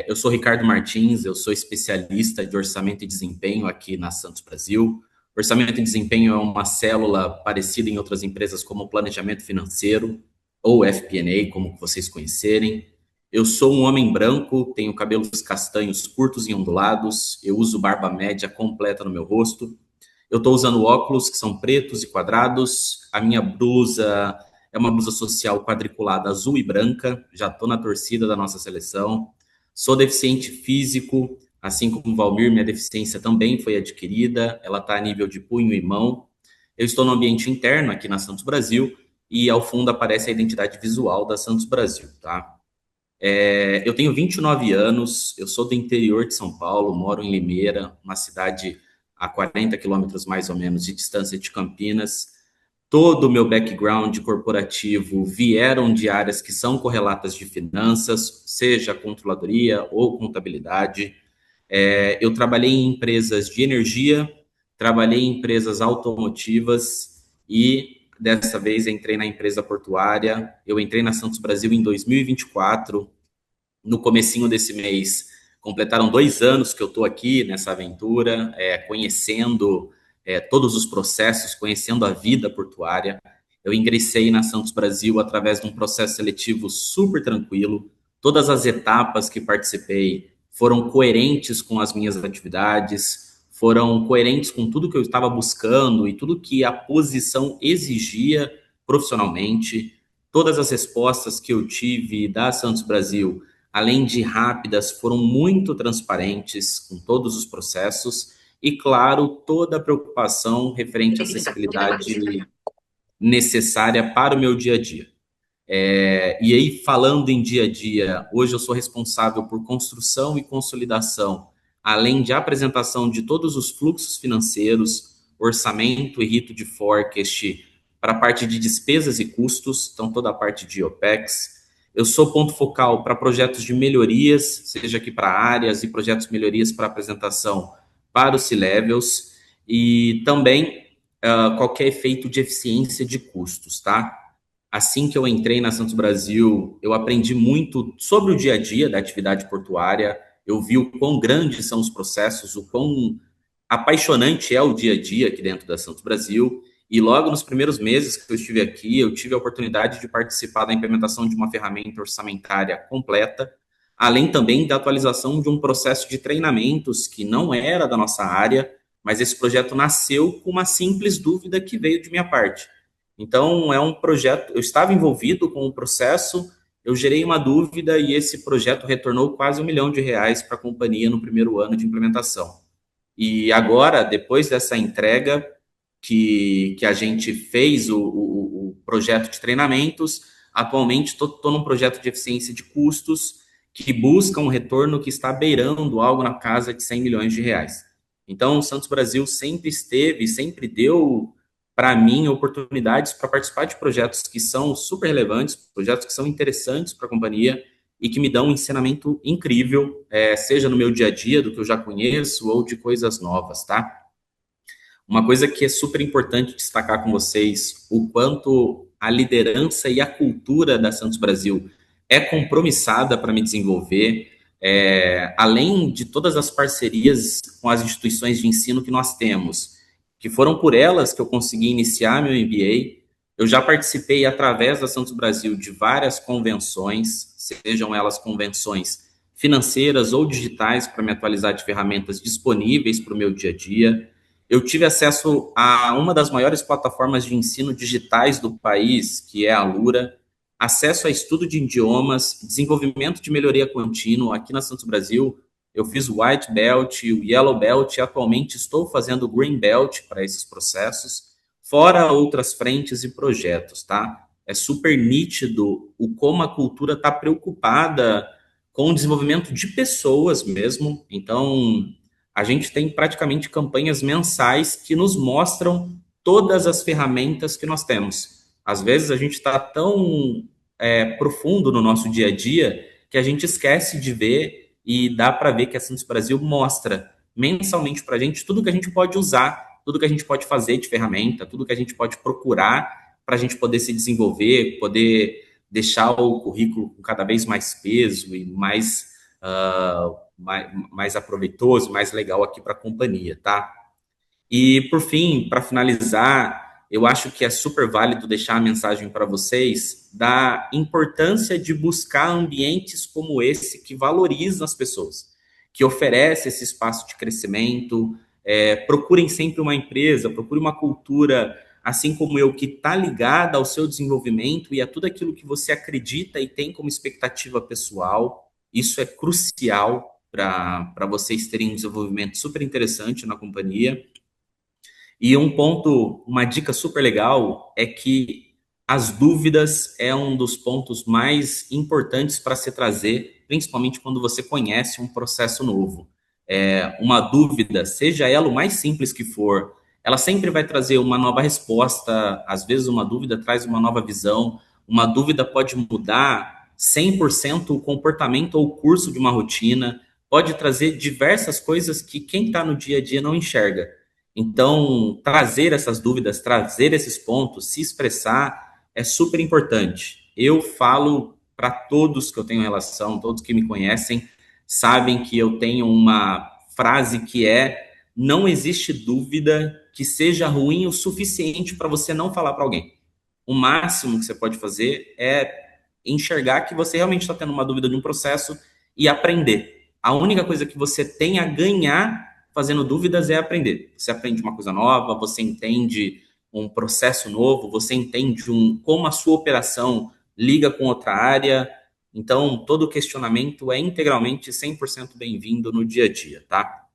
Eu sou Ricardo Martins, eu sou especialista de orçamento e desempenho aqui na Santos Brasil. Orçamento e desempenho é uma célula parecida em outras empresas como planejamento financeiro ou FP&A, como vocês conhecerem. Eu sou um homem branco, tenho cabelos castanhos curtos e ondulados, eu uso barba média completa no meu rosto. Eu estou usando óculos que são pretos e quadrados, a minha blusa é uma blusa social quadriculada azul e branca, já estou na torcida da nossa seleção. Sou deficiente físico, assim como o Valmir, minha deficiência também foi adquirida, ela está a nível de punho e mão. Eu estou no ambiente interno aqui na Santos Brasil e ao fundo aparece a identidade visual da Santos Brasil, tá? Eu tenho 29 anos, eu sou do interior de São Paulo, moro em Limeira, uma cidade a 40 quilômetros mais ou menos de distância de Campinas. Todo o meu background corporativo vieram de áreas que são correlatas de finanças, seja controladoria ou contabilidade. Eu trabalhei em empresas de energia, trabalhei em empresas automotivas e dessa vez entrei na empresa portuária. Eu entrei na Santos Brasil em 2024. No comecinho desse mês, completaram 2 anos que eu estou aqui nessa aventura, conhecendo todos os processos, conhecendo a vida portuária. Eu ingressei na Santos Brasil através de um processo seletivo super tranquilo. Todas as etapas que participei foram coerentes com as minhas atividades, foram coerentes com tudo que eu estava buscando e tudo que a posição exigia profissionalmente. Todas as respostas que eu tive da Santos Brasil, além de rápidas, foram muito transparentes com todos os processos e, claro, toda a preocupação referente à acessibilidade necessária para o meu dia a dia. E aí, falando em dia a dia, hoje eu sou responsável por construção e consolidação, além de apresentação de todos os fluxos financeiros, orçamento e rito de forecast para a parte de despesas e custos, então toda a parte de OPEX. Eu sou ponto focal para projetos de melhorias, seja aqui para áreas e projetos de melhorias para apresentação para os C-Levels e também qualquer efeito de eficiência de custos, tá? Assim que eu entrei na Santos Brasil, eu aprendi muito sobre o dia a dia da atividade portuária, eu vi o quão grandes são os processos, o quão apaixonante é o dia a dia aqui dentro da Santos Brasil. E logo nos primeiros meses que eu estive aqui, eu tive a oportunidade de participar da implementação de uma ferramenta orçamentária completa, além também da atualização de um processo de treinamentos que não era da nossa área, mas esse projeto nasceu com uma simples dúvida que veio de minha parte. Então, é um projeto, eu estava envolvido com o processo, eu gerei uma dúvida e esse projeto retornou quase R$1 milhão para a companhia no primeiro ano de implementação. E agora, depois dessa entrega, que a gente fez o projeto de treinamentos, atualmente estou num projeto de eficiência de custos que busca um retorno que está beirando algo na casa de R$100 milhões. Então, o Santos Brasil sempre deu para mim oportunidades para participar de projetos que são super relevantes, projetos que são interessantes para a companhia e que me dão um ensinamento incrível, seja no meu dia a dia, do que eu já conheço, ou de coisas novas, tá? Uma coisa que é super importante destacar com vocês, o quanto a liderança e a cultura da Santos Brasil é compromissada para me desenvolver, além de todas as parcerias com as instituições de ensino que nós temos, que foram por elas que eu consegui iniciar meu MBA. Eu já participei, através da Santos Brasil, de várias convenções, sejam elas convenções financeiras ou digitais, para me atualizar de ferramentas disponíveis para o meu dia a dia. Eu tive acesso a uma das maiores plataformas de ensino digitais do país, que é a Alura, acesso a estudo de idiomas, desenvolvimento de melhoria contínua. Aqui na Santos Brasil, eu fiz o White Belt, o Yellow Belt, e atualmente estou fazendo o Green Belt para esses processos, fora outras frentes e projetos, tá? É super nítido o como a cultura está preocupada com o desenvolvimento de pessoas mesmo. Então, a gente tem praticamente campanhas mensais que nos mostram todas as ferramentas que nós temos. Às vezes a gente está tão profundo no nosso dia a dia que a gente esquece de ver, e dá para ver que a Santos Brasil mostra mensalmente para a gente tudo que a gente pode usar, tudo que a gente pode fazer de ferramenta, tudo que a gente pode procurar para a gente poder se desenvolver, poder deixar o currículo com cada vez mais peso e mais aproveitoso, mais legal aqui para a companhia, tá? E, por fim, para finalizar, eu acho que é super válido deixar a mensagem para vocês da importância de buscar ambientes como esse que valorizam as pessoas, que oferece esse espaço de crescimento. Procurem sempre uma empresa, procure uma cultura assim como eu, que está ligada ao seu desenvolvimento e a tudo aquilo que você acredita e tem como expectativa pessoal. Isso é crucial para vocês terem um desenvolvimento super interessante na companhia. E um ponto, uma dica super legal é que as dúvidas é um dos pontos mais importantes para se trazer, principalmente quando você conhece um processo novo. Uma dúvida, seja ela o mais simples que for, ela sempre vai trazer uma nova resposta. Às vezes uma dúvida traz uma nova visão, uma dúvida pode mudar 100% o comportamento ou o curso de uma rotina, pode trazer diversas coisas que quem está no dia a dia não enxerga. Então, trazer essas dúvidas, trazer esses pontos, se expressar é super importante. Eu falo para todos que eu tenho relação, todos que me conhecem, sabem que eu tenho uma frase que é: não existe dúvida que seja ruim o suficiente para você não falar para alguém. O máximo que você pode fazer é enxergar que você realmente está tendo uma dúvida de um processo e aprender. A única coisa que você tem a ganhar fazendo dúvidas é aprender. Você aprende uma coisa nova, você entende um processo novo, você entende como a sua operação liga com outra área. Então, todo questionamento é integralmente 100% bem-vindo no dia a dia, tá?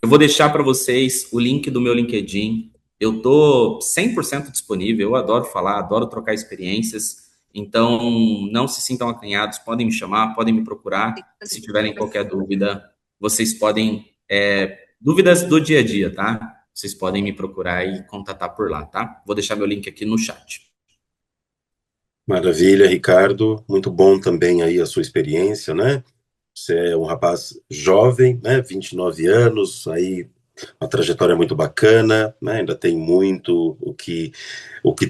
Eu vou deixar para vocês o link do meu LinkedIn. Eu tô 100% disponível, eu adoro falar, adoro trocar experiências. Então, não se sintam acanhados, podem me chamar, podem me procurar. Se tiverem qualquer dúvida, vocês podem... dúvidas do dia a dia, tá? Vocês podem me procurar e contatar por lá, tá? Vou deixar meu link aqui no chat. Maravilha, Ricardo. Muito bom também aí a sua experiência, né? Você é um rapaz jovem, né? 29 anos, aí uma trajetória muito bacana, né? Ainda tem muito o que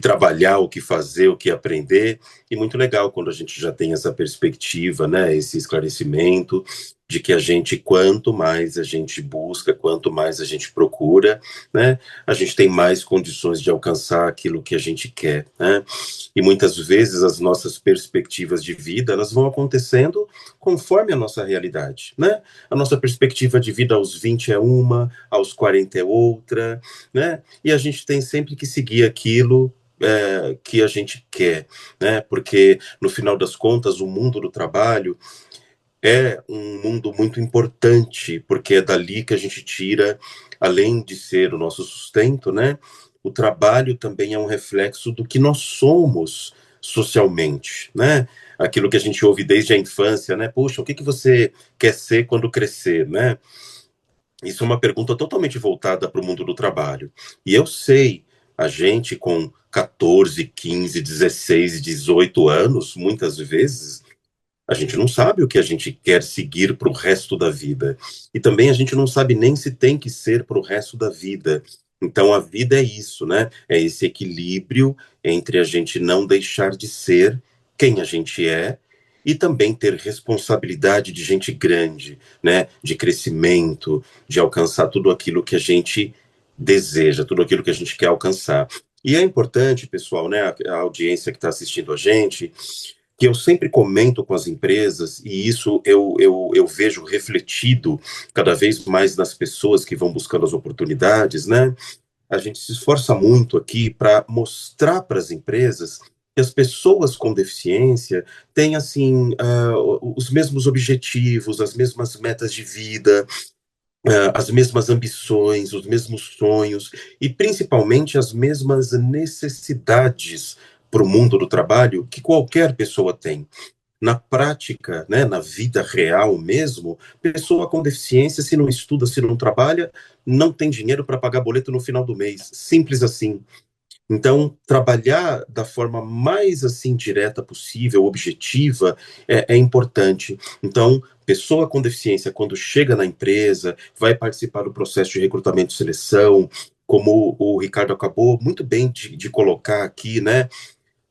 trabalhar, o que fazer, o que aprender, e muito legal quando a gente já tem essa perspectiva, né? Esse esclarecimento de que a gente, quanto mais a gente busca, quanto mais a gente procura, né? A gente tem mais condições de alcançar aquilo que a gente quer, né? E muitas vezes as nossas perspectivas de vida, elas vão acontecendo conforme a nossa realidade, né? A nossa perspectiva de vida aos 20 é uma, aos 40 é outra, né? E a gente tem sempre que seguir aquilo que a gente quer, né? Porque, no final das contas, o mundo do trabalho é um mundo muito importante, porque é dali que a gente tira, além de ser o nosso sustento, né? O trabalho também é um reflexo do que nós somos socialmente, né? Aquilo que a gente ouve desde a infância, né? Poxa, o que você quer ser quando crescer, né? Isso é uma pergunta totalmente voltada para o mundo do trabalho. E eu sei, a gente com 14, 15, 16, 18 anos, muitas vezes, a gente não sabe o que a gente quer seguir para o resto da vida. E também a gente não sabe nem se tem que ser para o resto da vida. Então a vida é isso, né? É esse equilíbrio entre a gente não deixar de ser quem a gente é e também ter responsabilidade de gente grande, né? De crescimento, de alcançar tudo aquilo que a gente deseja, tudo aquilo que a gente quer alcançar. E é importante, pessoal, né? A audiência que está assistindo a gente, que eu sempre comento com as empresas, e isso eu vejo refletido cada vez mais nas pessoas que vão buscando as oportunidades, né? A gente se esforça muito aqui para mostrar para as empresas que as pessoas com deficiência têm, assim, os mesmos objetivos, as mesmas metas de vida, as mesmas ambições, os mesmos sonhos e, principalmente, as mesmas necessidades para o mundo do trabalho que qualquer pessoa tem. Na prática, né, na vida real mesmo, pessoa com deficiência, se não estuda, se não trabalha, não tem dinheiro para pagar boleto no final do mês. Simples assim. Então, trabalhar da forma mais assim direta possível, objetiva, é importante. Então, pessoa com deficiência, quando chega na empresa, vai participar do processo de recrutamento e seleção, como o Ricardo acabou muito bem de colocar aqui, né?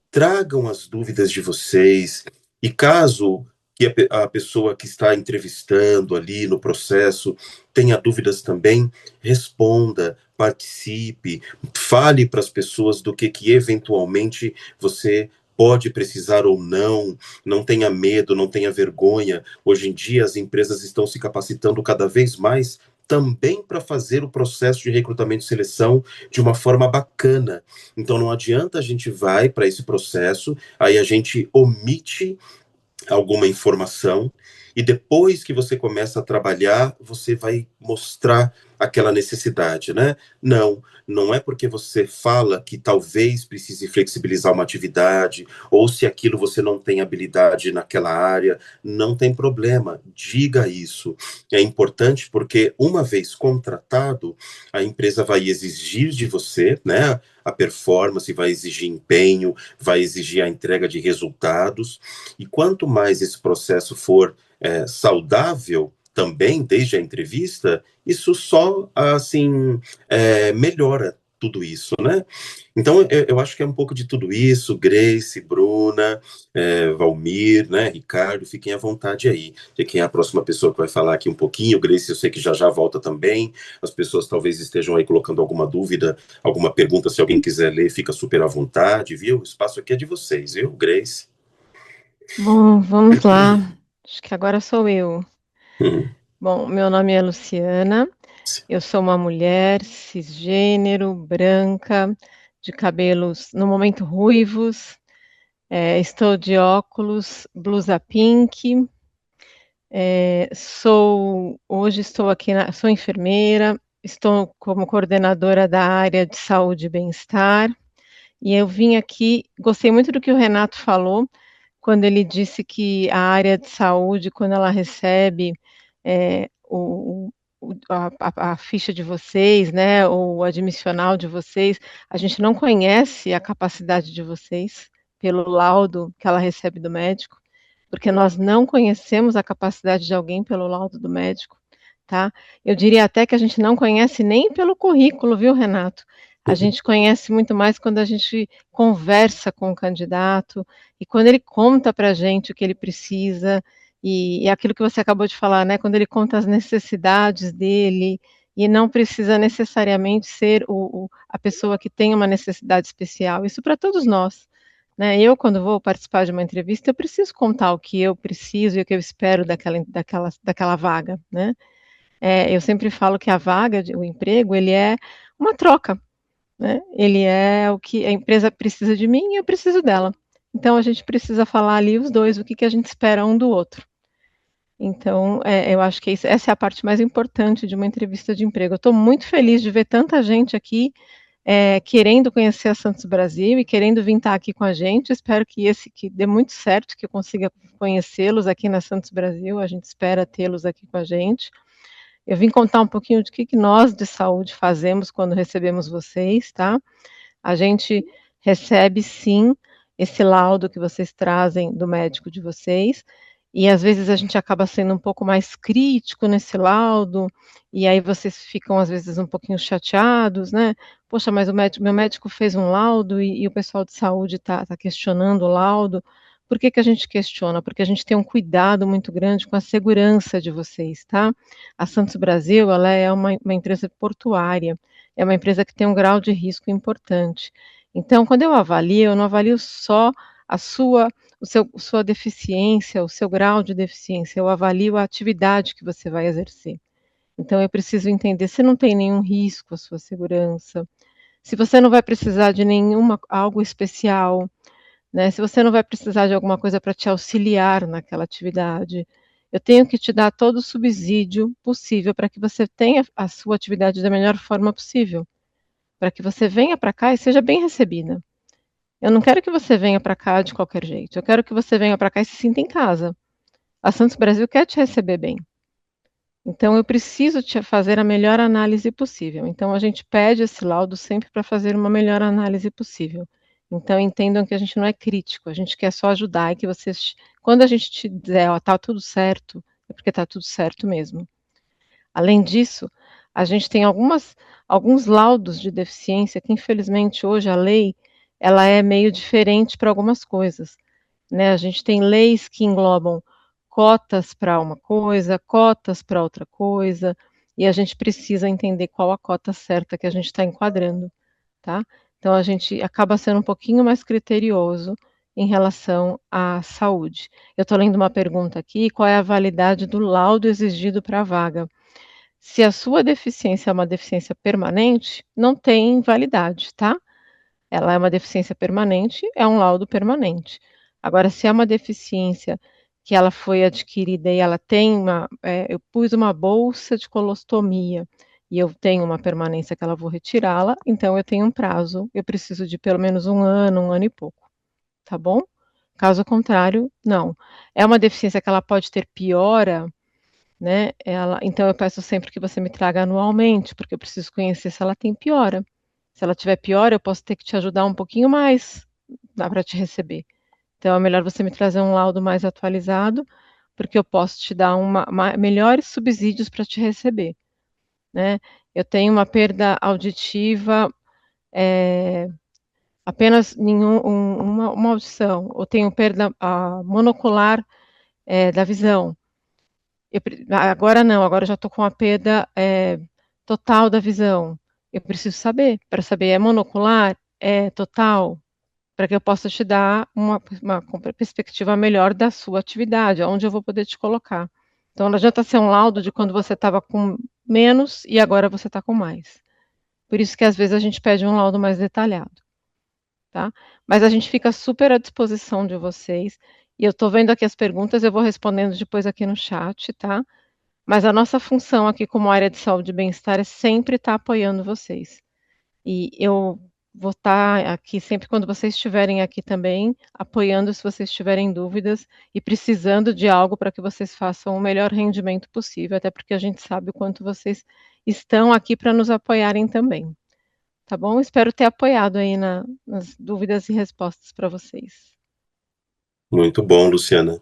Tragam as dúvidas de vocês, e caso que a pessoa que está entrevistando ali no processo tenha dúvidas também, responda, participe, fale para as pessoas do que eventualmente você pode precisar ou não, não tenha medo, não tenha vergonha. Hoje em dia as empresas estão se capacitando cada vez mais também para fazer o processo de recrutamento e seleção de uma forma bacana. Então não adianta a gente vai para esse processo, aí a gente omite alguma informação, e depois que você começa a trabalhar, você vai mostrar aquela necessidade, né? Não, não é porque você fala que talvez precise flexibilizar uma atividade, ou se aquilo você não tem habilidade naquela área, não tem problema, diga isso. É importante porque, uma vez contratado, a empresa vai exigir de você, né, a performance, vai exigir empenho, vai exigir a entrega de resultados, e quanto mais esse processo for saudável, também, desde a entrevista, isso só, assim, melhora tudo isso, né? Então, eu acho que é um pouco de tudo isso. Grace, Bruna, Valmir, né, Ricardo, fiquem à vontade aí. De quem é a próxima pessoa que vai falar aqui um pouquinho. Grace, eu sei que já volta também. As pessoas talvez estejam aí colocando alguma dúvida, alguma pergunta, se alguém quiser ler, fica super à vontade, viu? O espaço aqui é de vocês, viu, Grace? Bom, vamos lá. Acho que agora sou eu. Uhum. Bom, meu nome é Luciana, eu sou uma mulher cisgênero, branca, de cabelos, no momento, ruivos, estou de óculos, blusa pink, hoje estou aqui, sou enfermeira, estou como coordenadora da área de saúde e bem-estar, e eu vim aqui, gostei muito do que o Renato falou, quando ele disse que a área de saúde, quando ela recebe a ficha de vocês, né, ou o admissional de vocês, a gente não conhece a capacidade de vocês pelo laudo que ela recebe do médico, porque nós não conhecemos a capacidade de alguém pelo laudo do médico, tá? Eu diria até que a gente não conhece nem pelo currículo, viu, Renato? A gente conhece muito mais quando a gente conversa com o candidato e quando ele conta para a gente o que ele precisa, e aquilo que você acabou de falar, né? Quando ele conta as necessidades dele, e não precisa necessariamente ser a pessoa que tem uma necessidade especial. Isso para todos nós. Né? Eu, quando vou participar de uma entrevista, eu preciso contar o que eu preciso e o que eu espero daquela vaga. Né? Eu sempre falo que a vaga, o emprego, ele é uma troca. Né? Ele é o que a empresa precisa de mim e eu preciso dela. Então, a gente precisa falar ali os dois, o que a gente espera um do outro. Então, eu acho que essa é a parte mais importante de uma entrevista de emprego. Eu estou muito feliz de ver tanta gente aqui querendo conhecer a Santos Brasil e querendo vir estar aqui com a gente. Espero que dê muito certo, que eu consiga conhecê-los aqui na Santos Brasil. A gente espera tê-los aqui com a gente. Eu vim contar um pouquinho de que nós de saúde fazemos quando recebemos vocês, tá? A gente recebe, sim, esse laudo que vocês trazem do médico de vocês, e às vezes a gente acaba sendo um pouco mais crítico nesse laudo, e aí vocês ficam às vezes um pouquinho chateados, né? Poxa, mas meu médico fez um laudo e o pessoal de saúde está questionando o laudo. Por que a gente questiona? Porque a gente tem um cuidado muito grande com a segurança de vocês, tá? A Santos Brasil, ela é uma empresa portuária, é uma empresa que tem um grau de risco importante. Então, quando eu não avalio só a sua deficiência, o seu grau de deficiência, eu avalio a atividade que você vai exercer. Então, eu preciso entender se não tem nenhum risco à sua segurança, se você não vai precisar de algo especial, né? Se você não vai precisar de alguma coisa para te auxiliar naquela atividade. Eu tenho que te dar todo o subsídio possível para que você tenha a sua atividade da melhor forma possível, para que você venha para cá e seja bem recebida. Eu não quero que você venha para cá de qualquer jeito. Eu quero que você venha para cá e se sinta em casa. A Santos Brasil quer te receber bem. Então, eu preciso te fazer a melhor análise possível. Então, a gente pede esse laudo sempre para fazer uma melhor análise possível. Então, entendam que a gente não é crítico, a gente quer só ajudar e que vocês, quando a gente te dizer, ó, tá tudo certo, é porque tá tudo certo mesmo. Além disso, a gente tem alguns laudos de deficiência que, infelizmente, hoje a lei ela é meio diferente para algumas coisas, né? A gente tem leis que englobam cotas para uma coisa, cotas para outra coisa, e a gente precisa entender qual a cota certa que a gente está enquadrando, tá? Então, a gente acaba sendo um pouquinho mais criterioso em relação à saúde. Eu estou lendo uma pergunta aqui, qual é a validade do laudo exigido para a vaga? Se a sua deficiência é uma deficiência permanente, não tem validade, tá? Ela é uma deficiência permanente, é um laudo permanente. Agora, se é uma deficiência que ela foi adquirida e ela tem eu pus uma bolsa de colostomia e eu tenho uma permanência que ela vou retirá-la, então eu tenho um prazo, eu preciso de pelo menos um ano e pouco, tá bom? Caso contrário, não. É uma deficiência que ela pode ter piora, né? Então eu peço sempre que você me traga anualmente, porque eu preciso conhecer se ela tem piora. Se ela tiver piora, eu posso ter que te ajudar um pouquinho mais, dá para te receber. Então é melhor você me trazer um laudo mais atualizado, porque eu posso te dar melhores subsídios para te receber, né? Eu tenho uma perda auditiva, apenas uma audição, ou tenho perda monocular da visão. Agora não, agora eu já estou com a perda total da visão. Eu preciso saber, para saber, é monocular? É total? Para que eu possa te dar uma perspectiva melhor da sua atividade, onde eu vou poder te colocar. Então, não adianta ser um laudo de quando você estava com menos e agora você está com mais. Por isso que, às vezes, a gente pede um laudo mais detalhado, tá? Mas a gente fica super à disposição de vocês. E eu estou vendo aqui as perguntas, eu vou respondendo depois aqui no chat, tá? Mas a nossa função aqui como área de saúde e bem-estar é sempre estar apoiando vocês. E eu vou estar aqui sempre quando vocês estiverem aqui também, apoiando se vocês tiverem dúvidas e precisando de algo para que vocês façam o melhor rendimento possível, até porque a gente sabe o quanto vocês estão aqui para nos apoiarem também. Tá bom? Espero ter apoiado aí nas dúvidas e respostas para vocês. Muito bom, Luciana.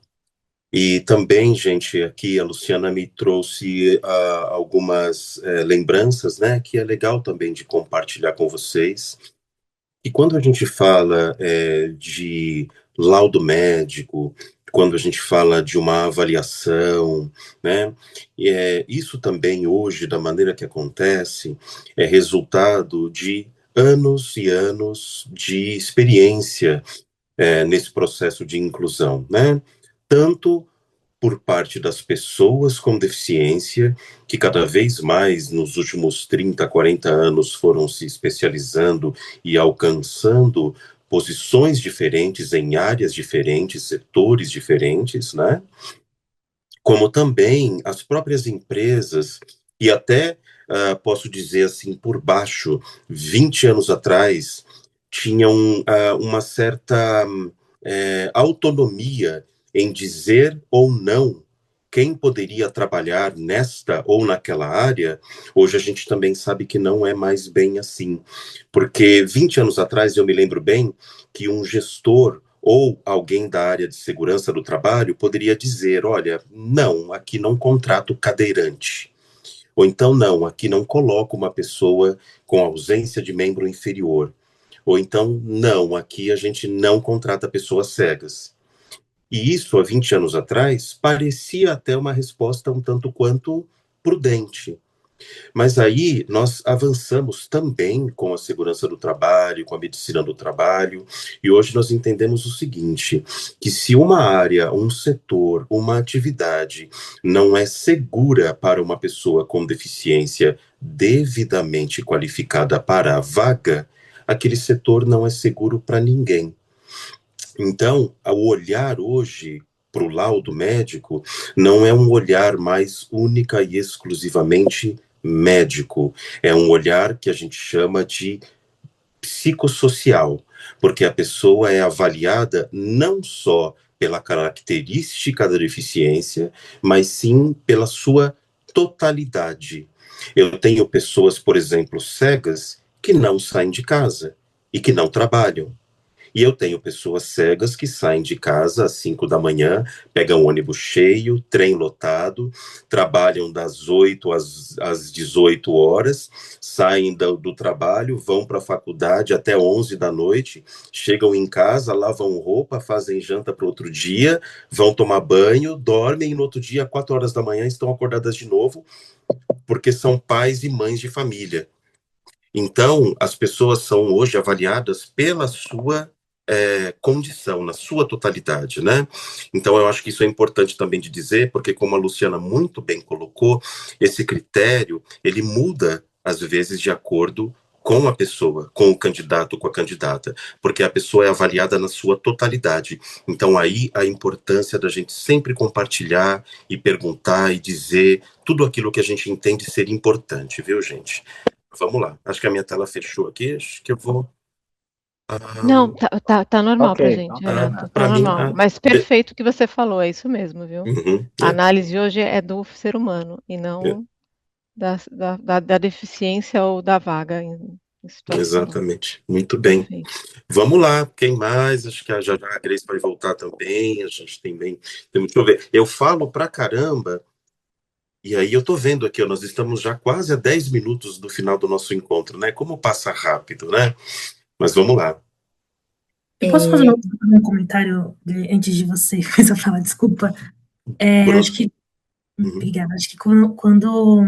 E também, gente, aqui a Luciana me trouxe algumas lembranças, né, que é legal também de compartilhar com vocês. E quando a gente fala de laudo médico, quando a gente fala de uma avaliação, né, isso também hoje, da maneira que acontece, é resultado de anos e anos de experiência nesse processo de inclusão, né? Tanto por parte das pessoas com deficiência, que cada vez mais nos últimos 30, 40 anos foram se especializando e alcançando posições diferentes em áreas diferentes, setores diferentes, né? Como também as próprias empresas, e até posso dizer assim, por baixo, 20 anos atrás, tinham uma certa autonomia em dizer ou não quem poderia trabalhar nesta ou naquela área. Hoje a gente também sabe que não é mais bem assim, porque 20 anos atrás eu me lembro bem que um gestor ou alguém da área de segurança do trabalho poderia dizer, olha, não, aqui não contrato cadeirante. Ou então, não, aqui não coloco uma pessoa com ausência de membro inferior. Ou então, não, aqui a gente não contrata pessoas cegas. E isso, há 20 anos atrás, parecia até uma resposta um tanto quanto prudente. Mas aí nós avançamos também com a segurança do trabalho, com a medicina do trabalho, e hoje nós entendemos o seguinte, que se uma área, um setor, uma atividade não é segura para uma pessoa com deficiência devidamente qualificada para a vaga, aquele setor não é seguro para ninguém. Então, ao olhar hoje para o laudo médico, não é um olhar mais única e exclusivamente médico, é um olhar que a gente chama de psicossocial, porque a pessoa é avaliada não só pela característica da deficiência, mas sim pela sua totalidade. Eu tenho pessoas, por exemplo, cegas, que não saem de casa e que não trabalham. E eu tenho pessoas cegas que saem de casa às 5 da manhã, pegam ônibus cheio, trem lotado, trabalham das 8 às 18 horas, saem do trabalho, vão para a faculdade até 11 da noite, chegam em casa, lavam roupa, fazem janta para outro dia, vão tomar banho, dormem e no outro dia, 4 horas da manhã, estão acordadas de novo, porque são pais e mães de família. Então, as pessoas são hoje avaliadas pela sua condição, na sua totalidade, né? Então, eu acho que isso é importante também de dizer, porque como a Luciana muito bem colocou, esse critério, ele muda, às vezes, de acordo com a pessoa, com o candidato, com a candidata, porque a pessoa é avaliada na sua totalidade. Então, aí, a importância da gente sempre compartilhar e perguntar e dizer tudo aquilo que a gente entende ser importante, viu, gente? Vamos lá. Acho que a minha tela fechou aqui, acho que eu vou... Não, tá normal pra gente, Renato, tá Para mim, normal. Mas perfeito o que você falou, é isso mesmo, viu? A é. análise hoje é do ser humano e não da deficiência ou da vaga em situação. Exatamente. Muito bem. Perfeito. Vamos lá. Quem mais? Acho que já a Grace vai voltar também. A gente tem bem. Deixa eu ver. Eu falo pra caramba. E aí eu tô vendo aqui, ó, nós estamos já quase a 10 minutos do final do nosso encontro, né? Como passa rápido, né? Mas vamos lá. Eu posso fazer um comentário antes de você começar a falar, desculpa? Acho que Obrigada. Acho que quando o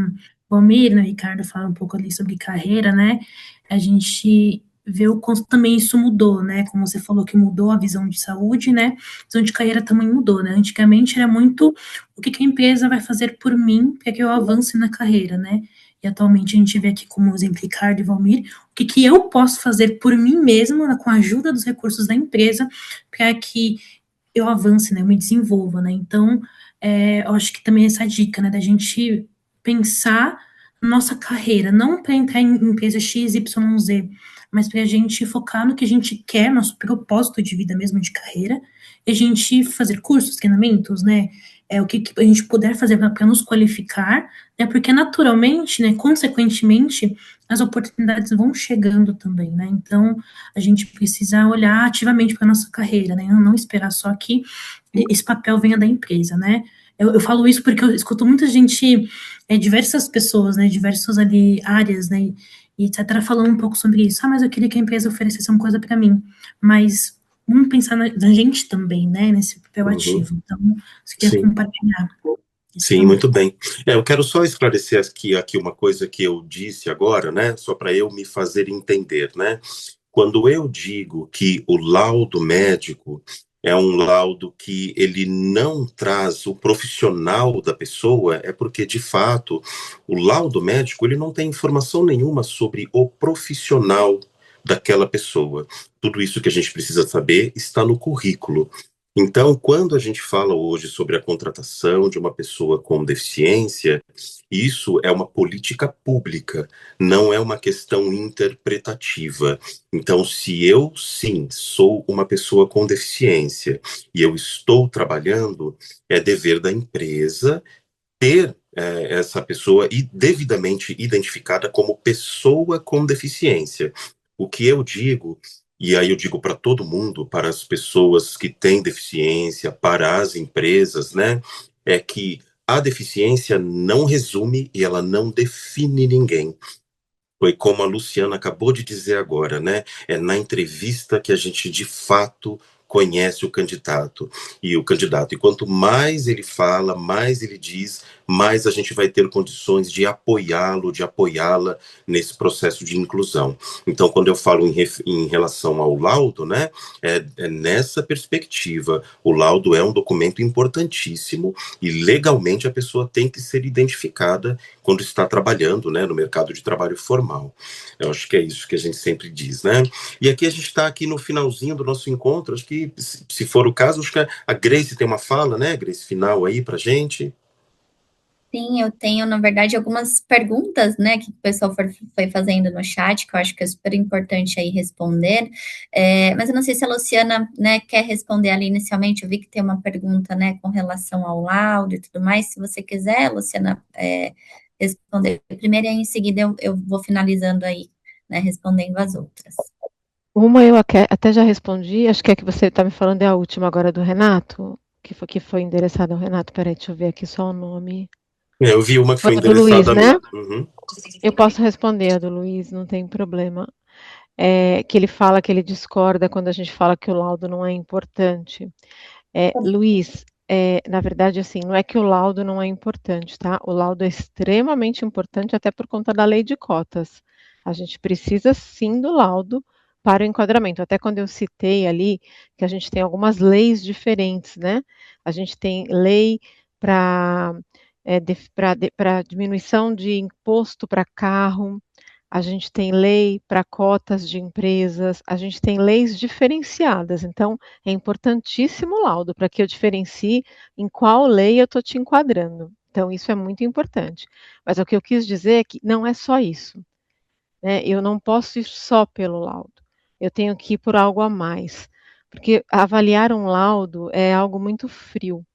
Valmir, né, o Ricardo fala um pouco ali sobre carreira, né, a gente vê o quanto também isso mudou, né, como você falou que mudou a visão de saúde, né, a visão de carreira também mudou, né, antigamente era muito o que a empresa vai fazer por mim para que eu avance na carreira, né, e atualmente a gente vê aqui como exemplo Ricardo e Valmir, o que eu posso fazer por mim mesmo, né, com a ajuda dos recursos da empresa, para que eu avance, né, eu me desenvolva, né, então eu acho que também essa dica, né, da gente pensar na nossa carreira, não para entrar em empresa X, Y, Z, mas para a gente focar no que a gente quer, nosso propósito de vida mesmo de carreira, e a gente fazer cursos, treinamentos, né, o que a gente puder fazer para nos qualificar, né, porque naturalmente, né, consequentemente, as oportunidades vão chegando também, né, então a gente precisa olhar ativamente para nossa carreira, né, não esperar só que esse papel venha da empresa, né? Eu falo isso porque eu escuto muita gente, diversas pessoas, né, diversas ali áreas, né, e etc, falando um pouco sobre isso. Mas eu queria que a empresa oferecesse uma coisa para mim. Mas vamos pensar na gente também, né, nesse papel ativo. Então, você quer compartilhar. Sim, muito bem. Eu quero só esclarecer aqui uma coisa que eu disse agora, né, só para eu me fazer entender, né? Quando eu digo que o laudo médico é um laudo que ele não traz o profissional da pessoa, é porque, de fato, o laudo médico ele não tem informação nenhuma sobre o profissional daquela pessoa. Tudo isso que a gente precisa saber está no currículo. Então, quando a gente fala hoje sobre a contratação de uma pessoa com deficiência, isso é uma política pública, não é uma questão interpretativa. Então, se eu, sim, sou uma pessoa com deficiência e eu estou trabalhando, é dever da empresa ter essa pessoa devidamente identificada como pessoa com deficiência. O que eu digo, e aí eu digo para todo mundo, para as pessoas que têm deficiência, para as empresas, né, é que a deficiência não resume e ela não define ninguém. Foi como a Luciana acabou de dizer agora, né? É na entrevista que a gente de fato conhece o candidato. E quanto mais ele fala, mais ele diz, mais a gente vai ter condições de apoiá-lo, de apoiá-la nesse processo de inclusão. Então, quando eu falo em relação ao laudo, né? É nessa perspectiva. O laudo é um documento importantíssimo e legalmente a pessoa tem que ser identificada quando está trabalhando, né, no mercado de trabalho formal. Eu acho que é isso que a gente sempre diz, né? E aqui a gente está aqui no finalzinho do nosso encontro, acho que, se for o caso, acho que a Grace tem uma fala, né, Grace, final aí pra gente. Sim, eu tenho, na verdade, algumas perguntas, né, que o pessoal foi fazendo no chat, que eu acho que é super importante aí responder, mas eu não sei se a Luciana, né, quer responder ali inicialmente, eu vi que tem uma pergunta, né, com relação ao laudo e tudo mais, se você quiser, Luciana, responder primeiro e aí em seguida eu vou finalizando aí, né, respondendo as outras. Uma eu até já respondi, acho que é que você está me falando é a última agora do Renato, que foi endereçada ao Renato, peraí, deixa eu ver aqui só o nome. Eu vi uma que foi a do Luiz, endereçada a né? mim. Uhum. Eu posso responder a do Luiz, não tem problema. Que ele fala que ele discorda quando a gente fala que o laudo não é importante. Luiz, na verdade, assim, não é que o laudo não é importante, tá? O laudo é extremamente importante até por conta da lei de cotas. A gente precisa sim do laudo para o enquadramento. Até quando eu citei ali que a gente tem algumas leis diferentes, né? A gente tem lei para diminuição de imposto para carro, a gente tem lei para cotas de empresas, a gente tem leis diferenciadas. Então, é importantíssimo o laudo para que eu diferencie em qual lei eu estou te enquadrando. Então, isso é muito importante. Mas o que eu quis dizer é que não é só isso, né? Eu não posso ir só pelo laudo. Eu tenho que ir por algo a mais. Porque avaliar um laudo é algo muito frio,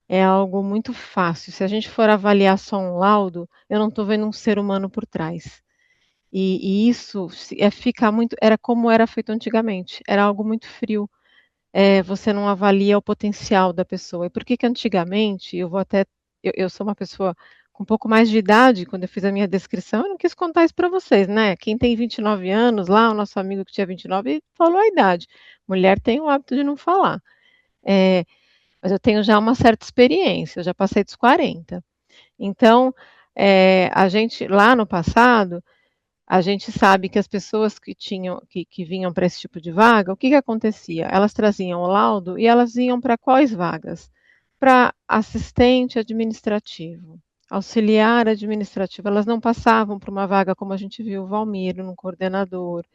é algo muito fácil. Se a gente for avaliar só um laudo, eu não estou vendo um ser humano por trás. E isso fica muito. Era como era feito antigamente, era algo muito frio. Você não avalia o potencial da pessoa. E por que que antigamente, eu vou até. Eu sou uma pessoa com um pouco mais de idade, quando eu fiz a minha descrição, eu não quis contar isso para vocês, né? Quem tem 29 anos, lá, o nosso amigo que tinha 29, falou a idade. Mulher tem o hábito de não falar. É, mas eu tenho já uma certa experiência, eu já passei dos 40. Então, a gente, lá no passado, a gente sabe que as pessoas que vinham para esse tipo de vaga, o que que acontecia? Elas traziam o laudo e elas iam para quais vagas? Para assistente administrativo, auxiliar administrativo. Elas não passavam por uma vaga como a gente viu o Valmir, no coordenador,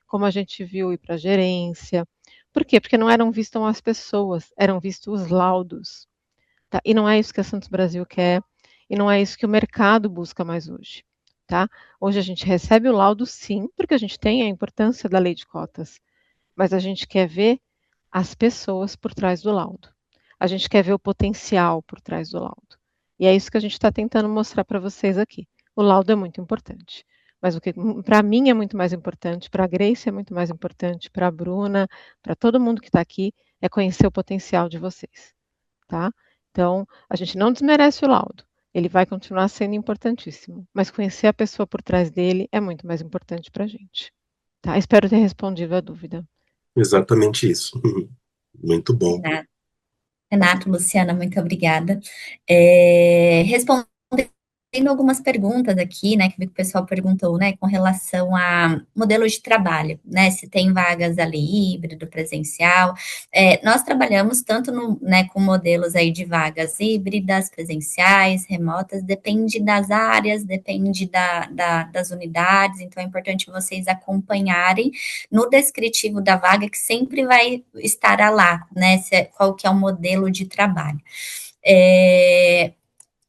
como a gente viu ir para a gerência. Por quê? Porque não eram vistas as pessoas, eram vistos os laudos. Tá? E não é isso que a Santos Brasil quer, e não é isso que o mercado busca mais hoje. Tá? Hoje a gente recebe o laudo, sim, porque a gente tem a importância da lei de cotas, mas a gente quer ver as pessoas por trás do laudo. A gente quer ver o potencial por trás do laudo. E é isso que a gente está tentando mostrar para vocês aqui. O laudo é muito importante, mas o que para mim é muito mais importante, para a Grace é muito mais importante, para a Bruna, para todo mundo que está aqui, é conhecer o potencial de vocês. Tá? Então, a gente não desmerece o laudo. Ele vai continuar sendo importantíssimo, mas conhecer a pessoa por trás dele é muito mais importante para a gente. Tá? Espero ter respondido a dúvida. Exatamente isso. Muito bom. Renato, Luciana, muito obrigada. Respondendo algumas perguntas aqui, né, que o pessoal perguntou, né, com relação a modelo de trabalho, né, se tem vagas ali híbrido, presencial. Nós trabalhamos tanto com modelos aí de vagas híbridas, presenciais, remotas, depende das áreas, depende das unidades, então é importante vocês acompanharem no descritivo da vaga, que sempre vai estar lá, né, qual que é o modelo de trabalho.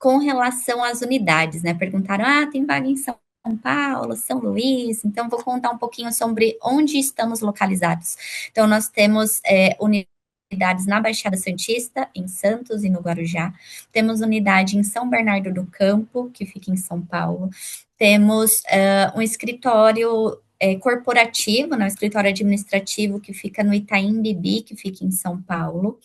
Com relação às unidades, né? Perguntaram, tem vaga em São Paulo, São Luís, então vou contar um pouquinho sobre onde estamos localizados. Então, nós temos unidades na Baixada Santista, em Santos e no Guarujá, temos unidade em São Bernardo do Campo, que fica em São Paulo, temos um escritório corporativo, né, um escritório administrativo que fica no Itaim Bibi, que fica em São Paulo.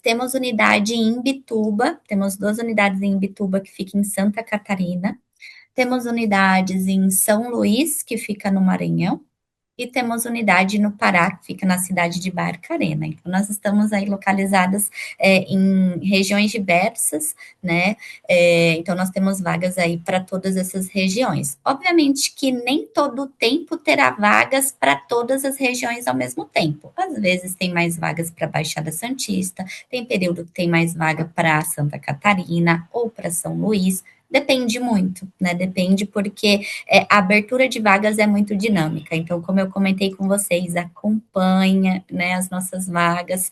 Temos unidade em Imbituba, temos 2 unidades em Imbituba, que fica em Santa Catarina, temos unidades em São Luís, que fica no Maranhão, e temos unidade no Pará, que fica na cidade de Barcarena. Então, nós estamos aí localizadas em regiões diversas, né? Então, nós temos vagas aí para todas essas regiões. Obviamente que nem todo o tempo terá vagas para todas as regiões ao mesmo tempo. Às vezes tem mais vagas para Baixada Santista, tem período que tem mais vaga para Santa Catarina ou para São Luís. Depende muito, né? Depende porque a abertura de vagas é muito dinâmica. Então, como eu comentei com vocês, acompanha, né, as nossas vagas.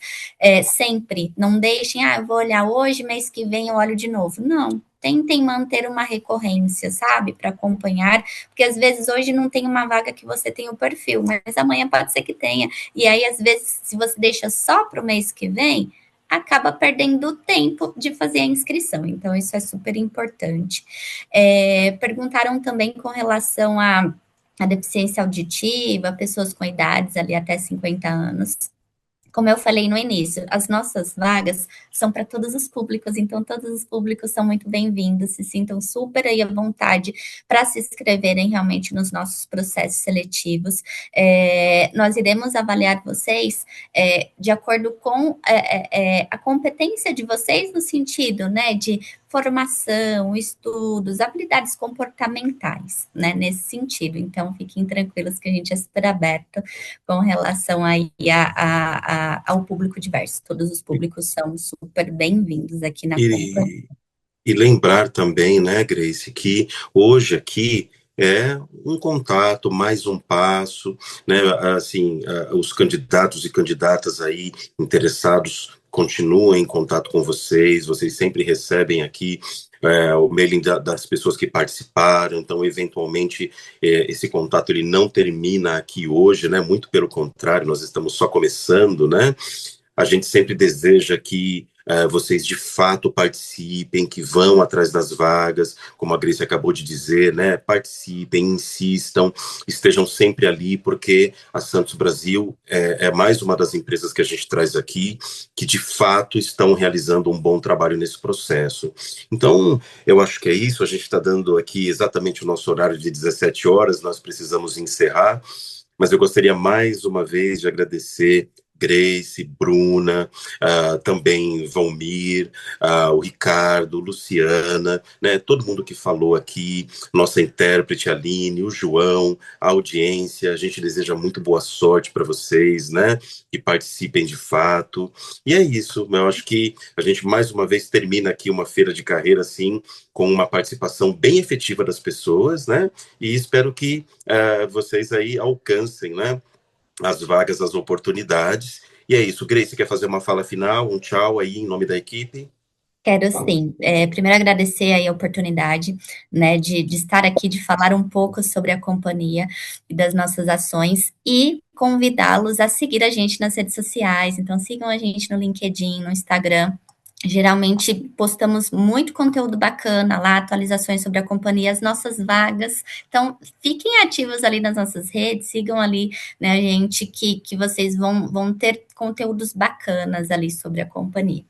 Sempre, não deixem, eu vou olhar hoje, mês que vem eu olho de novo. Não, tentem manter uma recorrência, sabe, para acompanhar, porque às vezes hoje não tem uma vaga que você tem o perfil, mas amanhã pode ser que tenha. E aí, às vezes, se você deixa só para o mês que vem, acaba perdendo tempo de fazer a inscrição. Então, isso é super importante. Perguntaram também com relação à deficiência auditiva, pessoas com idades ali até 50 anos. Como eu falei no início, as nossas vagas são para todos os públicos, então todos os públicos são muito bem-vindos, se sintam super aí à vontade para se inscreverem realmente nos nossos processos seletivos. Nós iremos avaliar vocês de acordo com a competência de vocês no sentido, né, de formação, estudos, habilidades comportamentais, né, nesse sentido. Então, fiquem tranquilos que a gente é super aberto com relação aí ao público diverso. Todos os públicos são super bem-vindos aqui na companhia. E lembrar também, né, Grace, que hoje aqui é um contato, mais um passo, né, assim, os candidatos e candidatas aí interessados continuam em contato com vocês sempre recebem aqui o mailing das pessoas que participaram, então, eventualmente, esse contato ele não termina aqui hoje, né, muito pelo contrário, nós estamos só começando, né, a gente sempre deseja que vocês de fato participem, que vão atrás das vagas, como a Grace acabou de dizer, né? Participem, insistam, estejam sempre ali, porque a Santos Brasil é mais uma das empresas que a gente traz aqui, que de fato estão realizando um bom trabalho nesse processo. Então, eu acho que é isso, a gente está dando aqui exatamente o nosso horário de 17 horas, nós precisamos encerrar, mas eu gostaria mais uma vez de agradecer Grace, Bruna, também Valmir, o Ricardo, Luciana, né, todo mundo que falou aqui, nossa intérprete Aline, o João, a audiência, a gente deseja muito boa sorte para vocês, né, que participem de fato, e é isso, eu acho que a gente mais uma vez termina aqui uma feira de carreira, assim, com uma participação bem efetiva das pessoas, né, e espero que vocês aí alcancem, né, as vagas, as oportunidades. E é isso. Grace, quer fazer uma fala final, um tchau aí em nome da equipe? Quero sim. Primeiro agradecer aí a oportunidade, né, de estar aqui, de falar um pouco sobre a companhia e das nossas ações e convidá-los a seguir a gente nas redes sociais. Então, sigam a gente no LinkedIn, no Instagram. Geralmente postamos muito conteúdo bacana lá, atualizações sobre a companhia, as nossas vagas. Então, fiquem ativos ali nas nossas redes, sigam ali, né, a gente, que vocês vão ter conteúdos bacanas ali sobre a companhia.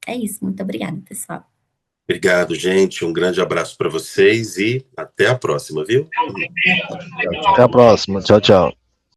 É isso, muito obrigada, pessoal. Obrigado, gente. Um grande abraço para vocês e até a próxima, viu? Até a próxima. Tchau, tchau.